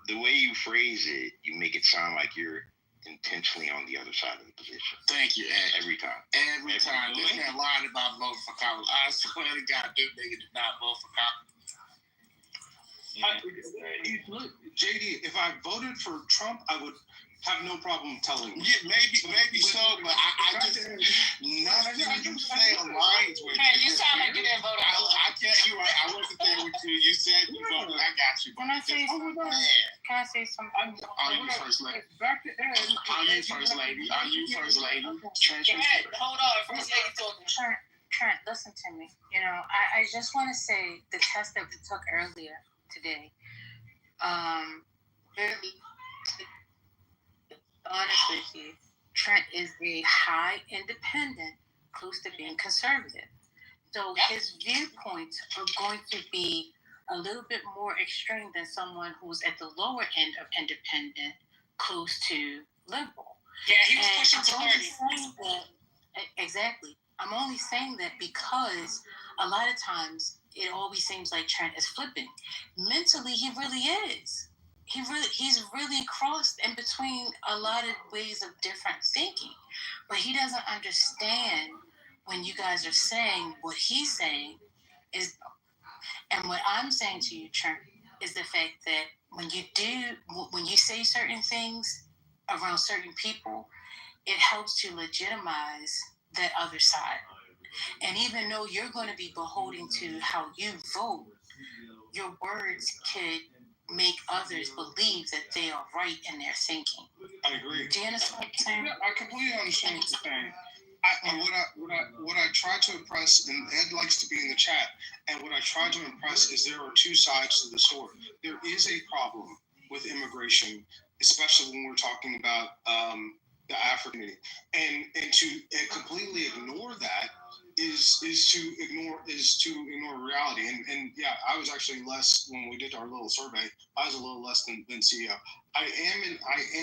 S19: The way you phrase it, you make it sound like you're intentionally on the other side of the position.
S15: Thank you, Ed.
S19: Every time.
S15: Every time. This man lied about voting for Kamala. I swear to God, this nigga did not vote for Kamala.
S11: JD, if I voted for Trump, I would have no problem telling you.
S15: Yeah, maybe so, but I just nothing you say aligns with.
S13: Man, you sound like you didn't vote.
S15: I can't. You right. I wasn't there with you. You said you voted. I got you.
S17: Can I say something? Can I say something?
S15: Are you first lady?
S11: Back to Ed.
S15: Are you first lady? Are you first lady?
S13: Hold on, first lady talking.
S17: Trent, listen to me. I just want to say the test that we took earlier today, really, honest with you, Trent is a high independent, close to being conservative. So his viewpoints are going to be a little bit more extreme than someone who's at the lower end of independent, close to liberal.
S13: Yeah, he was pushing to 30.
S17: Exactly. I'm only saying that because a lot of times
S13: it always seems like Trent is flipping. Mentally, he really is. He's really crossed in between a lot of ways of different thinking, but he doesn't understand when you guys are saying what he's saying is, and what I'm saying to you, Trent, is the fact that when you say certain things around certain people, it helps to legitimize that other side. And even though you're going to be beholden to how you vote, your words could make others believe that they are right in their thinking.
S11: I agree.
S13: Do you understand what I'm saying?
S11: Yeah, I completely understand what you're saying. What I try to impress, and Ed likes to be in the chat, and what I try to impress is there are two sides to the story. There is a problem with immigration, especially when we're talking about the African community, and to completely ignore that is to ignore reality. And yeah, I was actually less when we did our little survey. I was a little less than CEO. I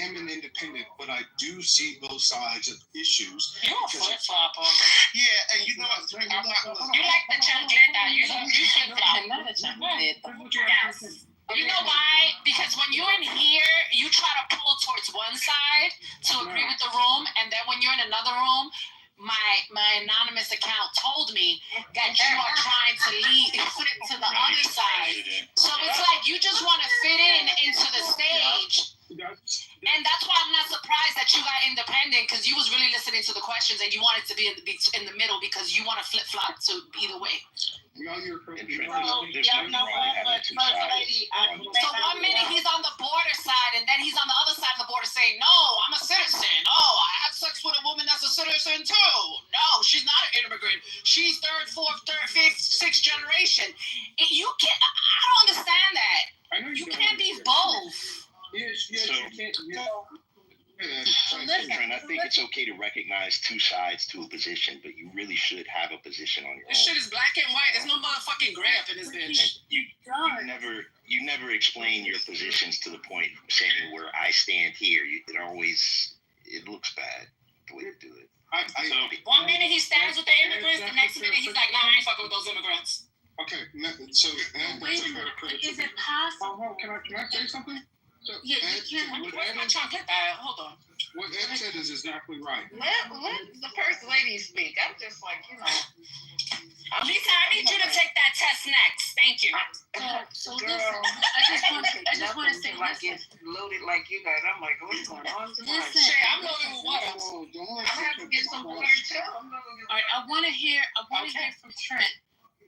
S11: am an independent, but I do see both sides of issues.
S8: You're a flip flopper.
S11: Yeah, and you know what? I'm not.
S8: You like the chancleta. You flip flop.
S13: Not a chancleta.
S8: Yes. You know why? Because when you're in here, you try to pull towards one side to agree with the room, and then when you're in another room, my anonymous account told me that you are trying to flip to the other side. So it's like you just want to fit into the stage. And that's why I'm not surprised that you got independent, because you was really listening to the questions and you wanted to be in the middle because you want to flip flop to either way.
S11: No, you're correct.
S8: So 1 minute he's on the border side, and then he's on the other side of the border saying, "No, I'm a citizen. Oh, I had sex with a woman that's a citizen too. No, she's not an immigrant. She's third, fourth, fifth, sixth generation." I don't understand that. You can't be both.
S11: Yes,
S19: So,
S11: you can't.
S19: Trent, I think it's okay to recognize two sides to a position, but you really should have a position on your
S8: This
S19: own.
S8: shit is black and white. There's no motherfucking gray up in this bitch.
S19: You never explain your positions to the point of saying where I stand here. It looks bad the way you do it.
S8: 1 minute he stands with the immigrants, the next minute he's like, "Nah, I ain't fucking with those immigrants."
S11: Okay, so
S13: Wait a minute. Is it possible?
S11: Can I say something? So
S13: Yeah, you can't.
S8: Where's my chocolate? Hold on.
S11: What Ed said is exactly right.
S8: Let the first lady speak. I'm just like, Lisa, I need you to take that test next. Thank you.
S13: So listen, I just want to say, listen.
S16: Loaded like you guys. I'm like, what's going on?
S13: Listen.
S8: Shit, I'm loaded with water. I'm gonna have to get some water too.
S13: All right, I want to hear from Trent,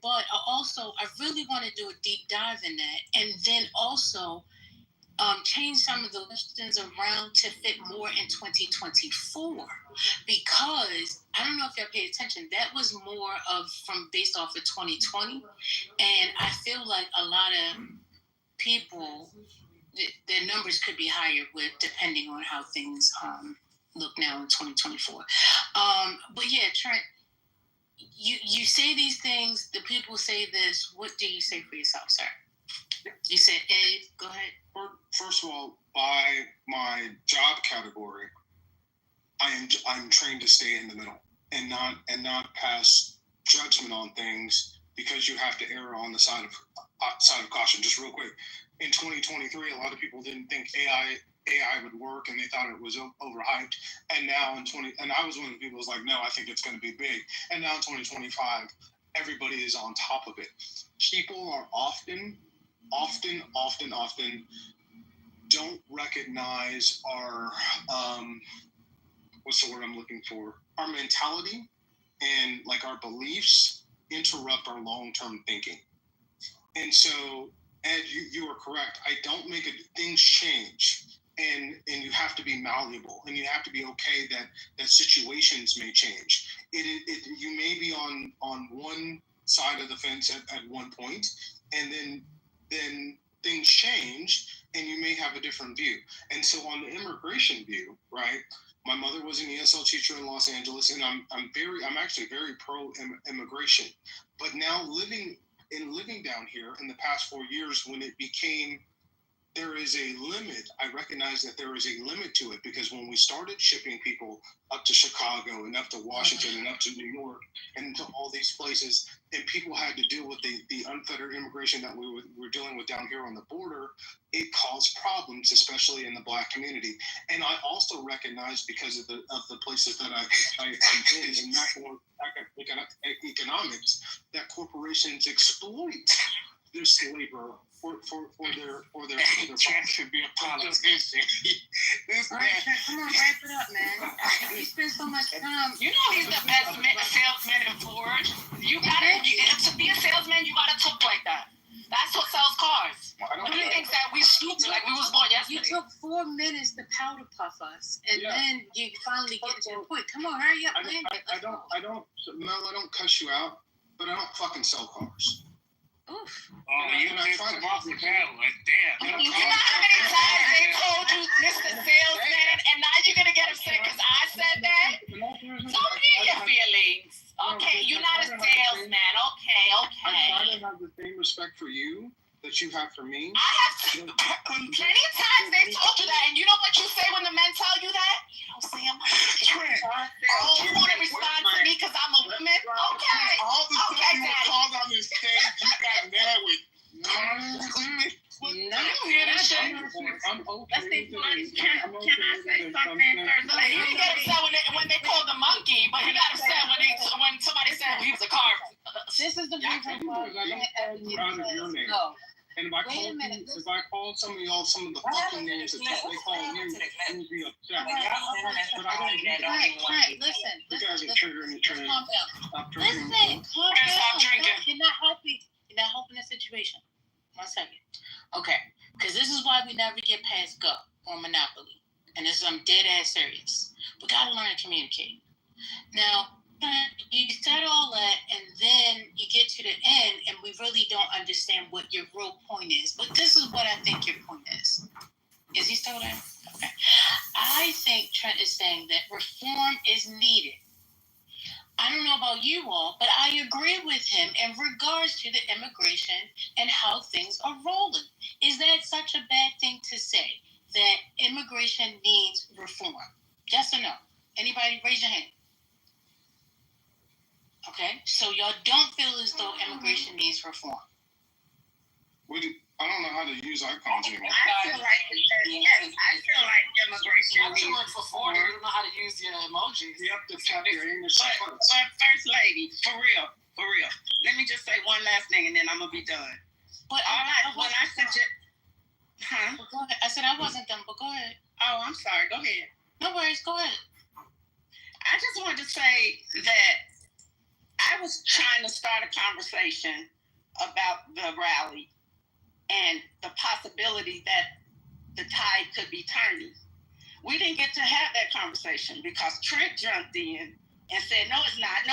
S13: but I really want to do a deep dive in that, and then also change some of the questions around to fit more in 2024, because I don't know if y'all paid attention. That was more based off of 2020, and I feel like a lot of people, their numbers could be higher depending on how things look now in 2024. But yeah, Trent, you say these things. The people say this. What do you say for yourself, sir? You said A. Go ahead.
S11: First of all, by my job category, I'm trained to stay in the middle and not pass judgment on things, because you have to err on the side of caution. Just real quick, in 2023, a lot of people didn't think AI would work, and they thought it was overhyped. And now and I was one of the people who was like, no, I think it's going to be big. And now in 2025, everybody is on top of it. People are often don't recognize our what's the word I'm looking for? Our mentality and like our beliefs interrupt our long-term thinking. And so, Ed, you are correct. I don't make things change, and you have to be malleable, and you have to be okay that situations may change. You may be on one side of the fence at one point, and then things change, and you may have a different view. And so on the immigration view, right? My mother was an ESL teacher in Los Angeles, and I'm actually very pro immigration. But now living down here in the past 4 years, when it became there is a limit. I recognize that there is a limit to it, because when we started shipping people up to Chicago and up to Washington and up to New York and to all these places, and people had to deal with the unfettered immigration that we were dealing with down here on the border, it caused problems, especially in the Black community. And I also recognize, because of the places that I'm in economics, that corporations exploit this labor for their
S12: Trent should be a politician.
S13: Come on, wrap it up, man. You spend so much time.
S8: You know he's the best salesman in Ford. You gotta, to be a salesman, you gotta talk like that. That's what sells cars. What do you think that we stupid like we was born yesterday?
S13: You took 4 minutes to powder puff us, and then you finally get to the point. Come on, hurry up, man.
S11: I don't cuss you out, but I don't fucking sell cars.
S13: Oof.
S12: Oh, you pissed him off with that one. Damn.
S8: You know how many times they told you, Mr. Salesman, and now you're gonna get upset because I said that? Don't get your feelings. Okay, you're not a salesman. Okay.
S11: I try to have the same respect for you that you have for me.
S8: I have plenty of times they told you that, and you know what you say when the men tell you that? You don't say I'm a Trent. Oh, you want to respond to me because I'm a woman? Okay.
S12: All the stuff you were called on this stage, you got mad with.
S8: Can I say something first? He didn't get upset when they called the monkey, but he got upset when somebody said he was a car.
S13: This is the reason why
S11: I don't call you out of your name. And if I call some of y'all some of the fucking names that they call you, you'll be upset. But I don't do that.
S13: Right, listen.
S11: You guys are triggering each other.
S13: Stop drinking. Stop drinking. You're not helping the situation. 1 second. Okay, because this is why we never get past go or Monopoly. And this is, I'm dead ass serious. We gotta learn to communicate. Now, you said all that, and then you get to the end, and we really don't understand what your real point is. But this is what I think your point is. Is he still there? Okay. I think Trent is saying that reform is needed. I don't know about you all, but I agree with him in regards to the immigration and how things are rolling. Is that such a bad thing to say, that immigration needs reform? Yes or no? Anybody raise your hand? Okay, so y'all don't feel as though immigration needs reform.
S11: I don't know how to use icons anymore.
S16: I feel like immigration.
S4: I work for 40. You don't know how to use your emojis.
S11: You have to tap your English.
S16: But First Lady, for real. Let me just say one last thing, and then I'm gonna be done.
S13: But
S16: Go ahead.
S13: I said I wasn't done, but go ahead.
S16: Oh, I'm sorry. Go ahead.
S13: No worries. Go ahead.
S16: I just wanted to say that I was trying to start a conversation about the rally and the possibility that the tide could be turning. We didn't get to have that conversation because Trent jumped in and said, no, it's not,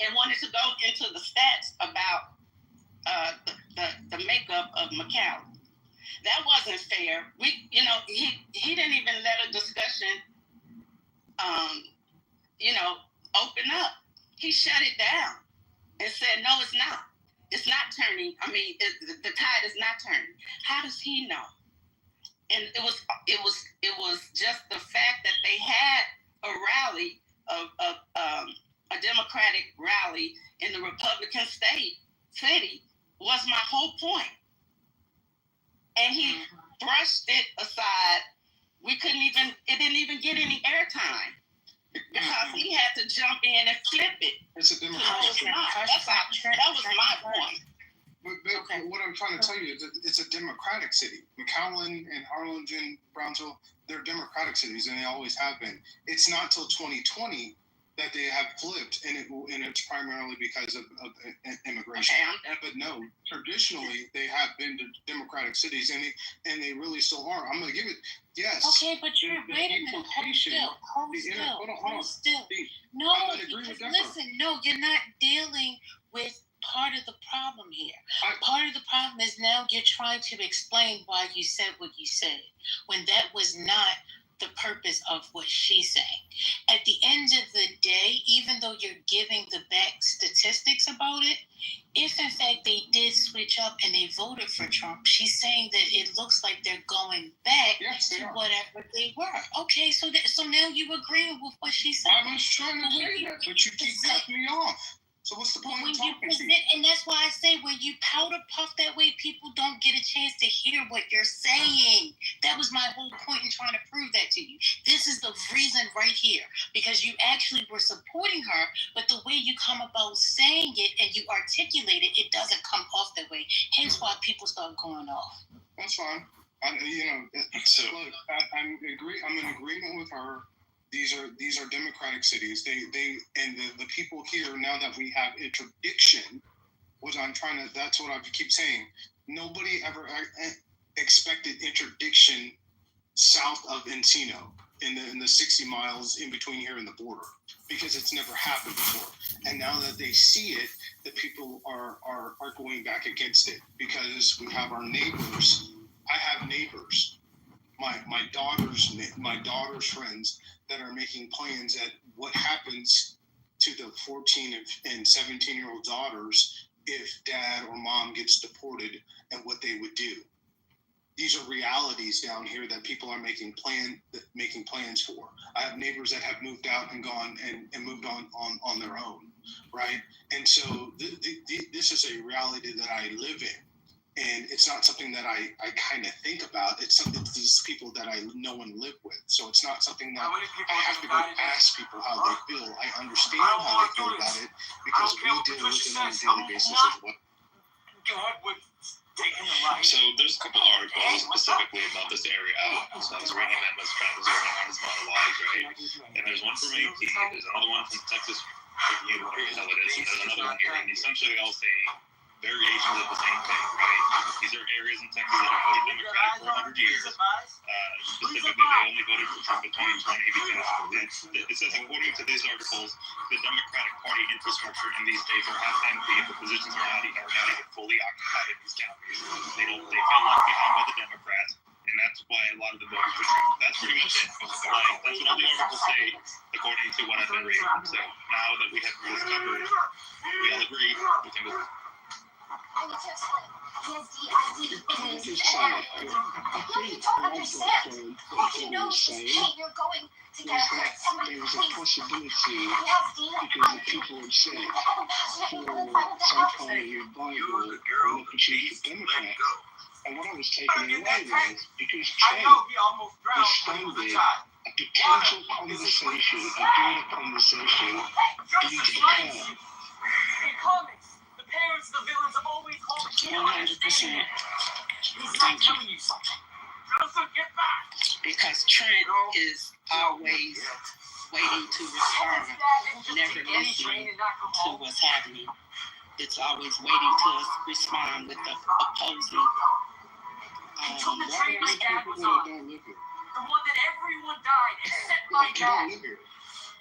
S16: and wanted to go into the stats about the makeup of McAllen. That wasn't fair. He didn't even let a discussion, open up. He shut it down and said, no, it's not. It's not turning. I mean, the tide is not turning. How does he know? And it was just the fact that they had a rally a Democratic rally in the Republican city was my whole point. And he brushed it aside. It didn't even get any airtime. Because he had to jump in and flip it.
S11: It's a Democratic city.
S16: That was my point.
S11: But what I'm trying to tell you is that it's a Democratic city. McAllen and Harlingen, Brownsville, they're Democratic cities, and they always have been. It's not till 2020 that they have flipped, and it's primarily because of immigration.
S16: Okay.
S11: But no, traditionally they have been to Democratic cities, and they really still are. I'm going to give it. Yes.
S13: Okay, but wait a minute. Hold still. No, because listen, no, you're not dealing with part of the problem here. Part of the problem is now you're trying to explain why you said what you said, when that was not the purpose of what she's saying. At the end of the day, even though you're giving the back statistics about it, if in fact they did switch up and they voted for Trump, she's saying that it looks like they're going back to whatever they were. Okay, so now you agree with what she said.
S11: I was trying to say that, but you keep cutting me off. So what's the point of talking to you?
S13: And that's why I say when you powder puff that way, people don't get a chance to hear what you're saying. That was my whole point in trying to prove that to you. This is the reason right here, because you actually were supporting her, but the way you come about saying it and you articulate it, it doesn't come off that way. Hence why people start going off.
S11: That's fine. I'm in agreement with her. These are democratic cities. The people here, now that we have interdiction, that's what I keep saying. Nobody ever expected interdiction south of Encino in the 60 miles in between here and the border, because it's never happened before. And now that they see it, the people are going back against it, because we have our neighbors. I have neighbors, my daughter's friends, that are making plans at what happens to the 14 and 17-year-old daughters if dad or mom gets deported, and what they would do. These are realities down here that people are making plans for. I have neighbors that have moved out and gone and moved on their own, right? And so this is a reality that I live in. And it's not something that I kind of think about. It's something, these people that I know and live with. So it's not something that I have to go ask people how they feel. I understand how they feel about it, because we deal with it on a daily basis as well.
S18: So there's a couple articles specifically about this area out. So I was reading them as Pat was going on his monologue, right? And there's one from AP, there's another one from Texas Review, whatever the hell it is, and there's another one here. And essentially all say variations of the same thing, right? These are areas in Texas that have voted Democratic for 100 years. Specifically, they only voted for Trump in 2020 because it says, according to these articles, the Democratic Party infrastructure in these states are half empty, the positions are not even fully occupied in these counties. They feel left behind by the Democrats, and that's why a lot of the voters for Trump. That's pretty much it. That's what all the articles say, according to what I've been reading. So now that we have this covered, we all agree, we can move on.
S14: I don't understand. If you know this pain you're going to get hurt, somebody
S5: there's a possibility
S14: because
S5: the people have said for some part of your Bible an opportunity for Democrat. And what I was taken away was because Trump is standing a potential conversation, a direct conversation, leads to power.
S14: Parents, the villains always hold you.
S3: 100%.
S14: He's not telling you something. Joseph, get back.
S3: Because Trent is always waiting to respond, never listening to what's happening. It's always waiting to respond with the opposing.
S14: He took the train my dad was on. The one that everyone died except my dad.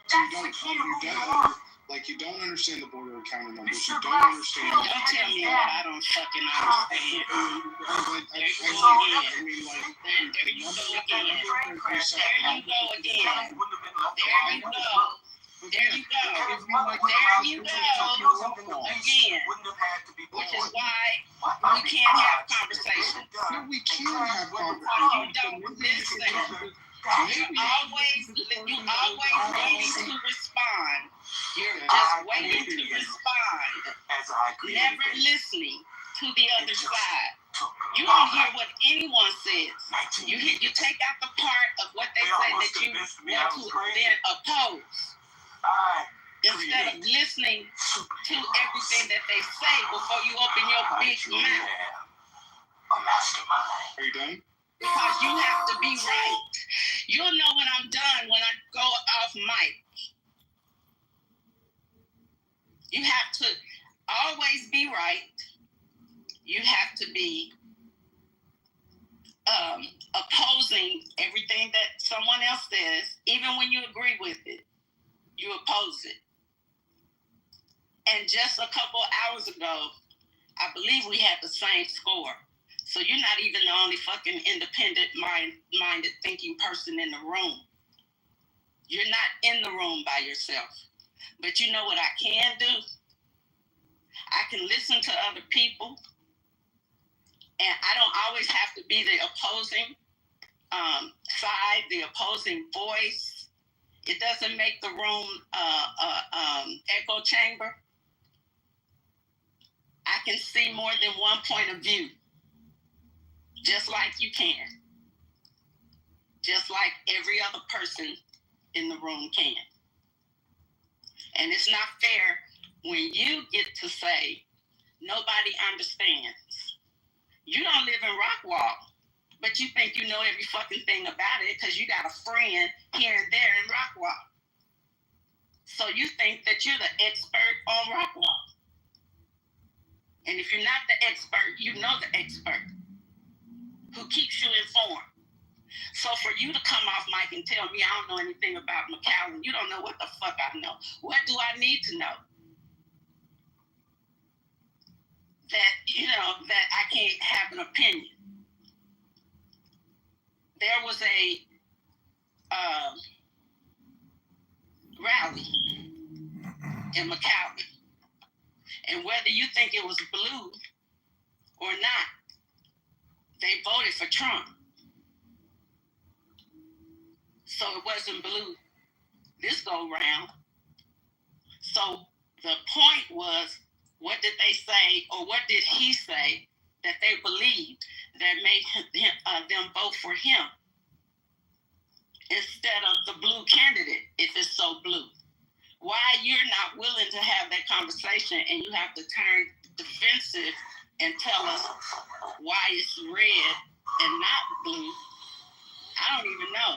S14: That's the key to who you are.
S11: Like, you don't understand the border encounter numbers.
S14: Mr.
S11: You don't
S14: Black,
S11: understand.
S3: Don't tell me what I don't fucking understand. There you go again. Which is why we can't have conversations.
S11: No, we can have
S3: You don't listen. You always waiting to respond. You're just waiting to respond. Never listening to the other side. You don't hear what anyone says. You take out the part of what they say that you want to then oppose. Instead of listening to everything that they say before you open your big mouth.
S11: Are you done?
S3: Because you have to be right. You'll know when I'm done when I go off mic. You have to always be right. You have to be opposing everything that someone else says, even when you agree with it. You oppose it. And just a couple hours ago, I believe we had the same score. So you're not even the only fucking independent minded thinking person in the room. You're not in the room by yourself.
S16: But you know what I can do? I can listen to other people, and I don't always have to be the opposing side, the opposing voice. It doesn't make the room echo chamber. I can see more than one point of view, just like you can, just like every other person in the room can. And it's not fair when you get to say, nobody understands. You don't live in Rockwall, but you think you know every fucking thing about it because you got a friend here and there in Rockwall. So you think that you're the expert on Rockwall. And if you're not the expert, you know the expert who keeps you informed. So for you to come off mic and tell me I don't know anything about McAllen, you don't know what the fuck I know. What do I need to know? That, you know, that I can't have an opinion. There was a rally in McAllen. And whether you think it was blue or not, they voted for Trump. So it wasn't blue this go round. So the point was, what did they say, or what did he say that they believed that made them vote for him instead of the blue candidate, if it's so blue? Why you're not willing to have that conversation and you have to turn defensive and tell us why it's red and not blue, I don't even know.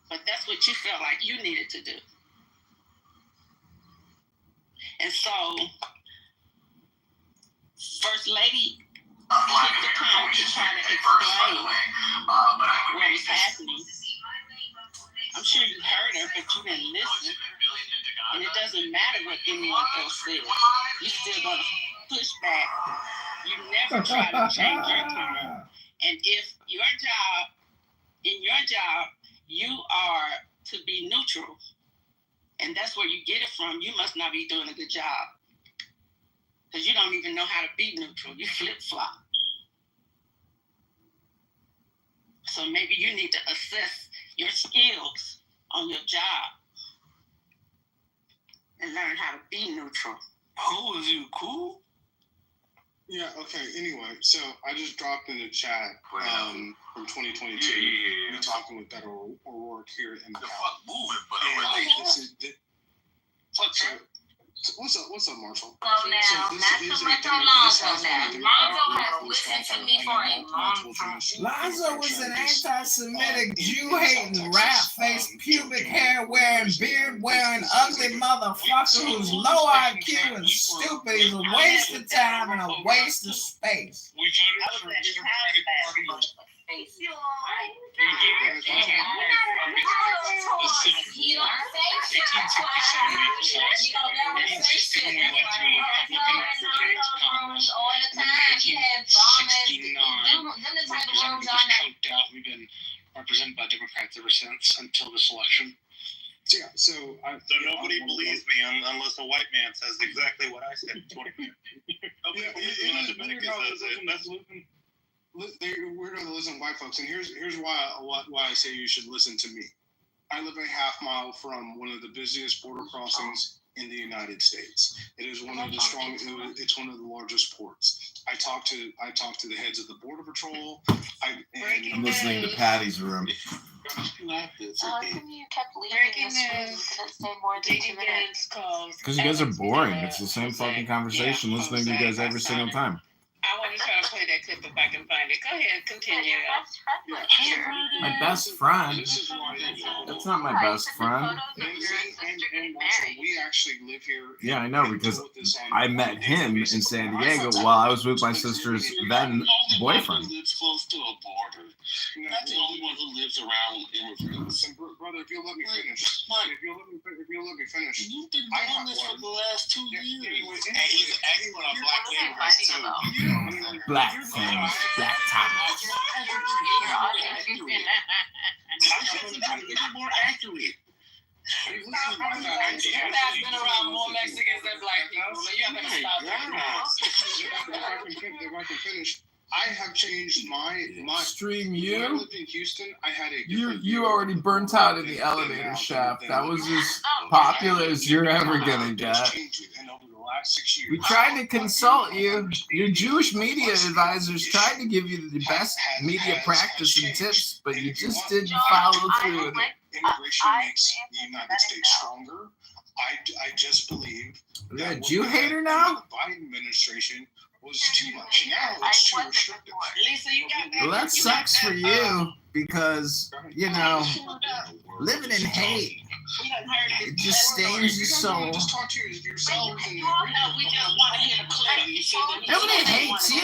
S16: But that's what you felt like you needed to do. And so, First Lady took the time to try to explain what was happening. I'm sure you heard her, but you didn't listen. And it doesn't matter what anyone else says. You're still going to push back. You never try to change your tone. And if in your job, you are to be neutral, and that's where you get it from, you must not be doing a good job. Because you don't even know how to be neutral. You flip-flop. So maybe you need to assess your skills on your job and learn how to be neutral.
S11: Who is you, cool? Yeah, okay, anyway, so I just dropped in the chat from 2022. Yeah. We're talking with Beto O'Rourke here in the fuck moving, but what's up, Marshall?
S14: Now, not too much on Lonzo now. Lonzo has listened to me for a long time.
S20: Lonzo was an anti-Semitic, Jew-hating, rat-faced, pubic hair-wearing, beard-wearing, ugly motherfucker who's low IQ and stupid. He's a waste of time and a waste of space.
S14: We got it from Democratic Party.
S11: We've been represented by Democrats ever since until this election. So
S18: nobody believes me unless a white man says exactly what I said in 20 minutes.
S11: We're going to listen to white folks, and here's why I say you should listen to me. I live a half mile from one of the busiest border crossings in the United States. It is one of the it's one of the largest ports. I talk to the heads of the Border Patrol.
S20: I'm listening to Patty's Room.
S14: You kept leaving this room. You couldn't stay more than 2 minutes.
S20: Because you guys are boring. It's the same fucking conversation listening to you guys every single time.
S8: I want to try to play that clip if I can find it. Go ahead, continue.
S20: My best friend? That's not my best friend.
S11: We actually live here.
S20: Yeah, I know, because I met him in San Diego while I was with my sister's then boyfriend.
S7: Lives close to a border. Not the only one who lives around immigrants.
S11: Brother, if you'll let me finish. If you'll let me finish.
S7: You've been doing this for the last 2 years. And he's an expert on black immigrants too.
S20: Black things, black topics.
S7: I'm trying to be more accurate.
S6: You have been around more Mexicans than black people. So you have to stop
S11: If I can finish, I have changed my
S20: Stream
S11: When I
S20: you.
S11: lived in Houston, I had a
S20: You already burnt out in the elevator shaft. That was as popular as you're ever gonna get.
S11: And over the last 6 years,
S20: We tried to consult you. Your Jewish media advisors tried to give you the best media practice and tips, but you just didn't follow through with it.
S11: Immigration makes the United States stronger. I just believe
S20: You're a Jew hater now?
S11: the Biden administration was too much. Now it's too restrictive.
S16: Lisa, you got that?
S20: Well, that sucks for you because, you know, living in hate, it just stains your soul.
S11: Just talk to yourselves and
S16: No, we just want to hear the clip.
S20: Nobody hates you.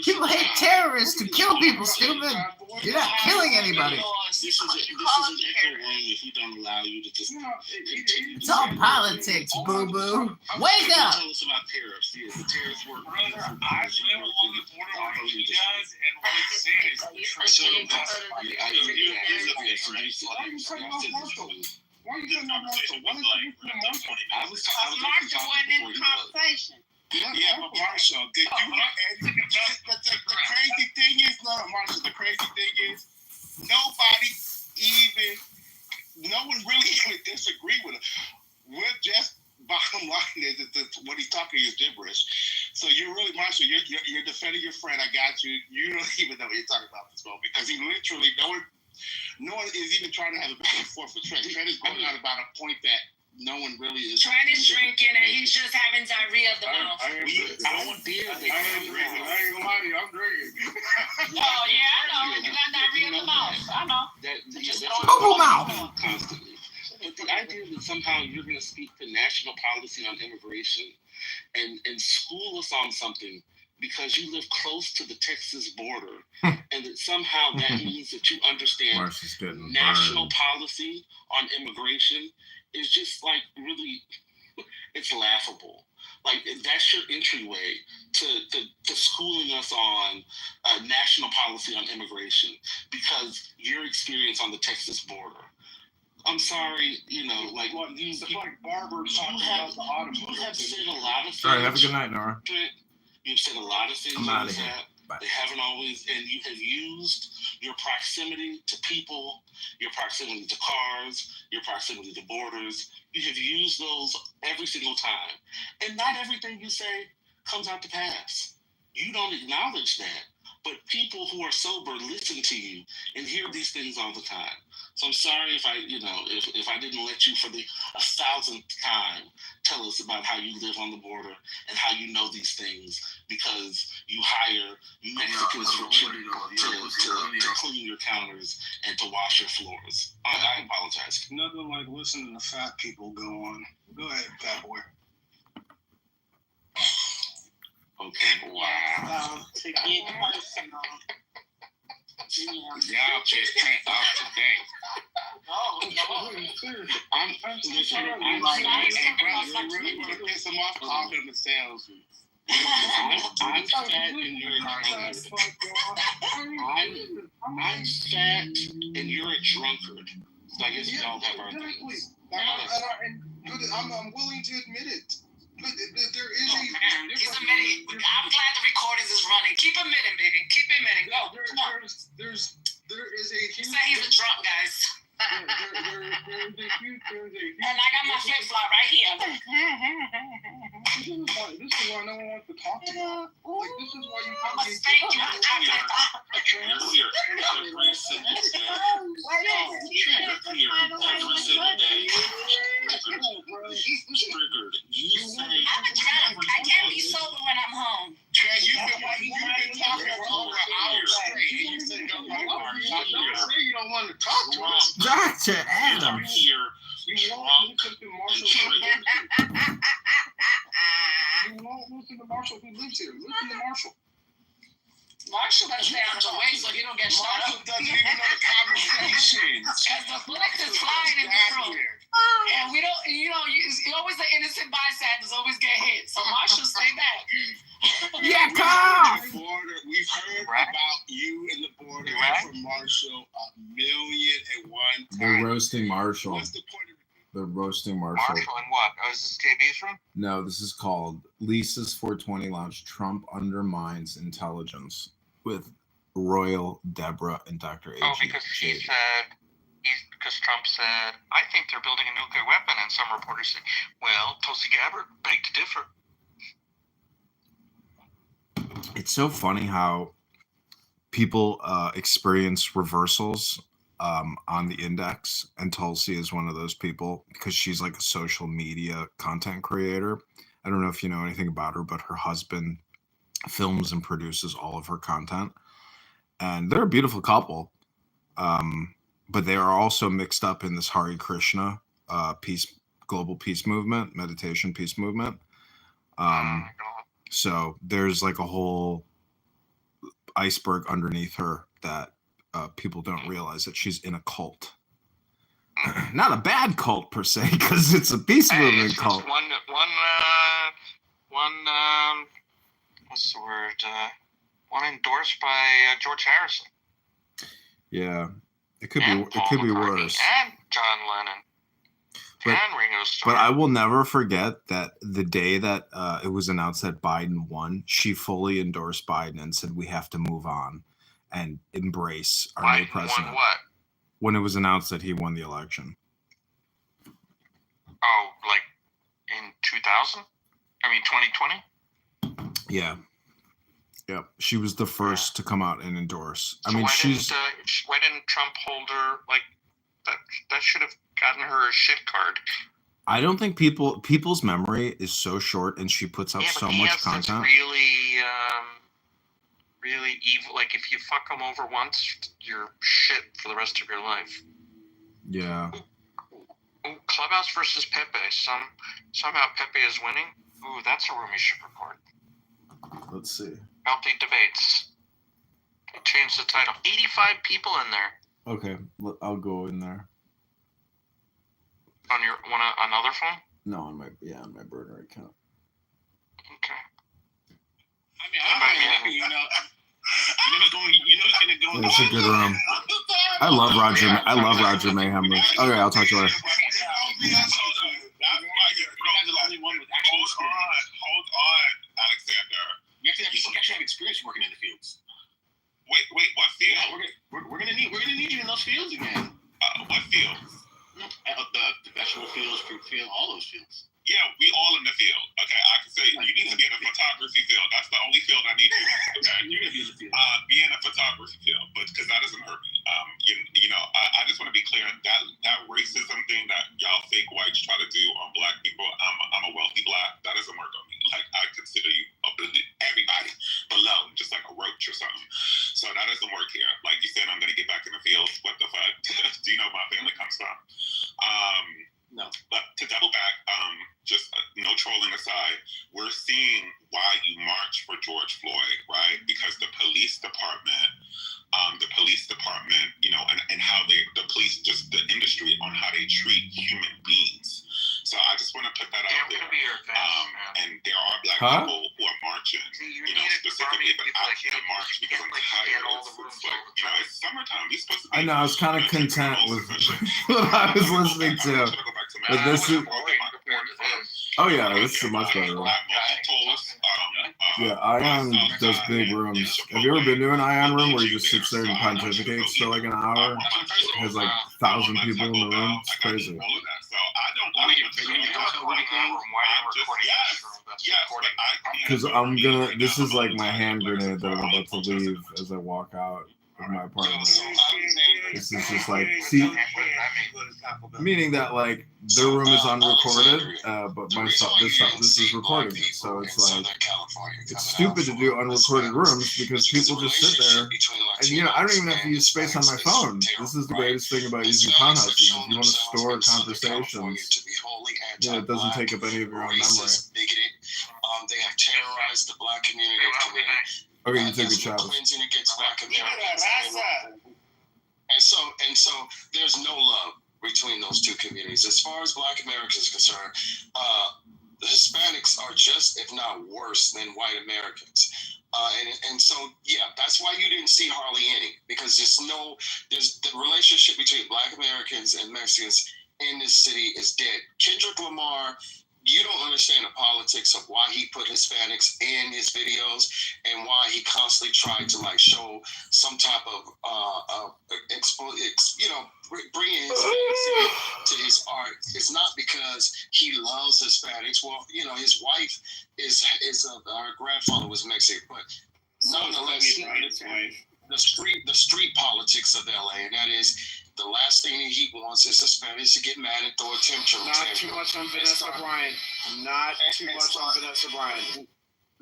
S20: People hate terrorists who kill people, stupid. You're not killing anybody.
S7: This is an echo room if we don't allow you to just continue.
S20: It's all politics, boo-boo. Wake up!
S7: Tell us about tariffs. Yeah, the tariffs work.
S1: Brother, I live along the border like he does, and what he's saying is the truth.
S7: So,
S11: Why are you talking about Marshall? Why don't you put Marshall?
S7: I was
S16: Marshall wasn't in the conversation.
S15: Yeah, but Marshall, did you? The crazy thing is, Marshall. The crazy thing is, nobody no one really even disagree with him. We're just bottom line is that what he's talking is gibberish. So you're really, Marshall, you're defending your friend. I got you. You don't even know what you're talking about this moment because he literally no one is even trying to have a back and forth with Trent. Trent is going on about a point that no one really is.
S16: Trent is drinking and he's just having diarrhea of the mouth.
S7: I want beer.
S11: I ain't gonna lie to you. I'm drinking.
S16: Oh yeah, I know. You got diarrhea of the mouth. I know.
S20: Poo-poo mouth.
S7: Constantly. But the idea that somehow you're going to speak to national policy on immigration and school us on something because you live close to the Texas border, and that somehow that means that you understand national policy on immigration is just like really, it's laughable. Like that's your entryway to schooling us on national policy on immigration because your experience on the Texas border. I'm sorry, like
S11: it's like barbers talking about the automobile.
S7: You have said a lot of things.
S20: All right, have a good night, Nora.
S7: You've said a lot of things.
S20: I'm out of here. Bye.
S7: They haven't always, and you have used your proximity to people, your proximity to cars, your proximity to borders. You have used those every single time. And not everything you say comes out to pass. You don't acknowledge that. But people who are sober listen to you and hear these things all the time. So I'm sorry if I didn't let you for the 1,000th time tell us about how you live on the border and how you know these things because you hire Mexicans for to clean your counters and to wash your floors. I apologize.
S11: Nothing like listening to fat people go on. Go ahead, fat boy.
S7: Okay, wow.
S16: To get personal.
S7: Y'all just can't talk today.
S15: I'm really want to piss them off. Call them themselves.
S7: I'm fat and you're a drunkard. I'm fat and you're a drunkard. So I guess we all have our things.
S11: I'm willing to admit it. But there is
S16: He's admitting. I'm glad the recordings is running. Keep admitting, baby. Keep admitting. Go.
S11: There is a huge.
S16: Say he's a drunk, guys.
S11: There is a huge.
S16: And I got my flip flop right here.
S11: This is why no one wants to talk to you. Like, this is why you can't get
S16: Thank you.
S7: You're every single day. You're every single day. Triggered. You say
S16: I can't be sober when I'm home.
S15: Trey, you've been talking for over an hour straight. And you said don't say you don't want to talk to us.
S20: Dr. Adam.
S7: Here,
S11: You won't listen to Marshall. You won't listen to Marshall who lives here. Listen to Marshall.
S16: Marshall better stay out the way so he don't get shot
S15: Marshall
S16: up.
S15: doesn't even know the conversation.
S16: Because the bullets is flying in this room. And we don't, you always the innocent bystanders always get hit. So Marshall, stay back.
S20: Yeah, come!
S15: We've heard about you and the border from Marshall 1,000,001 times.
S20: They're roasting Marshall.
S15: What's the point of
S20: They're roasting Marshall.
S19: Marshall and what? Oh, is this JB's room?
S20: No, this is called Lisa's 420 Lounge. Trump undermines intelligence with Royal, Deborah, and Dr. A.G.
S19: Oh, because because Trump said, I think they're building a nuclear weapon, and some reporters said, well, Tulsi Gabbard begged to differ.
S20: It's so funny how people experience reversals on the index, and Tulsi is one of those people because she's like a social media content creator. I don't know if you know anything about her, but her husband films and produces all of her content, and they're a beautiful couple. But they are also mixed up in this Hare Krishna global peace movement, meditation peace movement. So there's like a whole iceberg underneath her that people don't realize that she's in a cult. Not a bad cult per se, because it's a peace movement cult.
S19: It's what's the word? One endorsed by George Harrison.
S20: Yeah, it could be worse.
S19: And John Lennon. And Ringo Starr.
S20: But I will never forget that the day that it was announced that Biden won, she fully endorsed Biden and said we have to move on and embrace our new president.
S19: Won what?
S20: When it was announced that he won the election.
S19: Oh, like in 2000? I mean 2020?
S20: Yeah. Yeah, she was the first to come out and endorse.
S19: So why didn't Trump hold her like that? That should have gotten her a shit card.
S20: I don't think people's memory is so short, and she puts out so much content.
S19: Really evil. Like if you fuck them over once, you're shit for the rest of your life.
S20: Yeah.
S19: Ooh, Clubhouse versus Pepe. Somehow Pepe is winning. Ooh, that's a room you should report.
S20: Let's see.
S19: Healthy debates. Change the title. 85 people in there.
S20: Okay, I'll go in there.
S19: On your another phone?
S20: No, on my burner account.
S19: Okay.
S10: I mean, I'm very happy, you know. He's gonna go.
S20: It's a good room. I love Roger Mayhem. Okay, I'll talk to you later.
S10: Hold on, Alexander. You actually have experience working in the fields. Wait, what field? Yeah, we're gonna need you in those fields again. What fields? The vegetable fields, fruit field, all those fields. Yeah, we all in the field. Okay, I can say you need to be in the photography field. That's the only field I need you in. Okay, you're gonna be in the field. Be in the photography field, but because that doesn't hurt me. You know, I just want to be clear that racism thing that y'all fake whites try to do on black people. I'm a wealthy black. That doesn't work on me. Like I consider you everybody below, just like a roach or something. So that doesn't work here. Like you said, I'm gonna get back in the field. What the fuck? Do you know where my family comes from? No. But to double back, just no trolling aside, we're seeing why you march for George Floyd, right? Because the police department, you know, and how the police, just the industry on how they treat human beings. So I just want to put that out there. And there are black people who are marching, you know, specifically, but I can't march because I'm tired. It's like, you know, it's summertime. You're supposed to be.
S20: I know, I was kind of content with what I was listening to. But this is. Oh yeah, this is much better. Yeah, Ion does big rooms. Have you ever been to an Ion room where he just sits there and pontificates for like an hour? Has like 1,000 people in the room. It's crazy. Because I'm gonna. This is like my hand grenade that I'm about to leave as I walk out of my apartment. This is just like, see, meaning that like their room is unrecorded, but this is recording it. So it's like, it's stupid to do unrecorded rooms because people just sit there. And you know, I don't even have to use space on my phone. This is the greatest thing about using townhouses. If you want to store conversations, you know, it doesn't take up any of your own memory.
S5: They have terrorized the black community.
S20: Okay, you take a shot.
S5: And so there's no love between those two communities. As far as black Americans are concerned, the Hispanics are just, if not worse, than white Americans. And so, yeah, that's why you didn't see hardly any, because there's the relationship between black Americans and Mexicans in this city is dead. Kendrick Lamar, you don't understand the politics of why he put Hispanics in his videos and why he constantly tried to like show some type of bringing Hispanics to his art. It's not because he loves Hispanics. Well, you know, his wife is our grandfather was Mexican, but nonetheless, the street politics of LA, and that is the last thing that he wants is Hispanics to get mad and throw a temperature.
S15: Not too much on Vanessa Bryant. Not too much on Vanessa Bryant.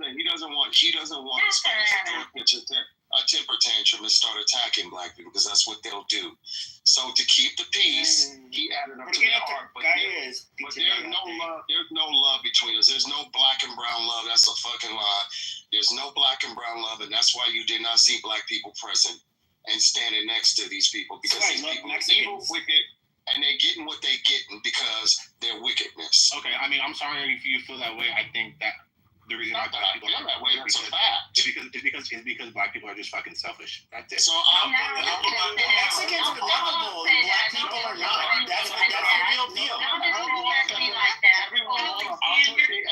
S5: He doesn't want Hispanics to throw a temper tantrum and start attacking black people because that's what they'll do. So to keep the peace, he added up to their art. But there's no love. There's no love between us. There's no black and brown love. That's a fucking lie. There's no black and brown love, and that's why you did not see black people present and standing next to these people because these people are evil, wicked, and they're getting what they're getting because they're wickedness.
S10: Okay, I mean, I'm sorry if you feel that way. I think that the reason why black people are that way, that's a fact. It's because black people are just fucking selfish. That's it.
S15: So Mexicans are lovable. Black people are not. That's the real deal.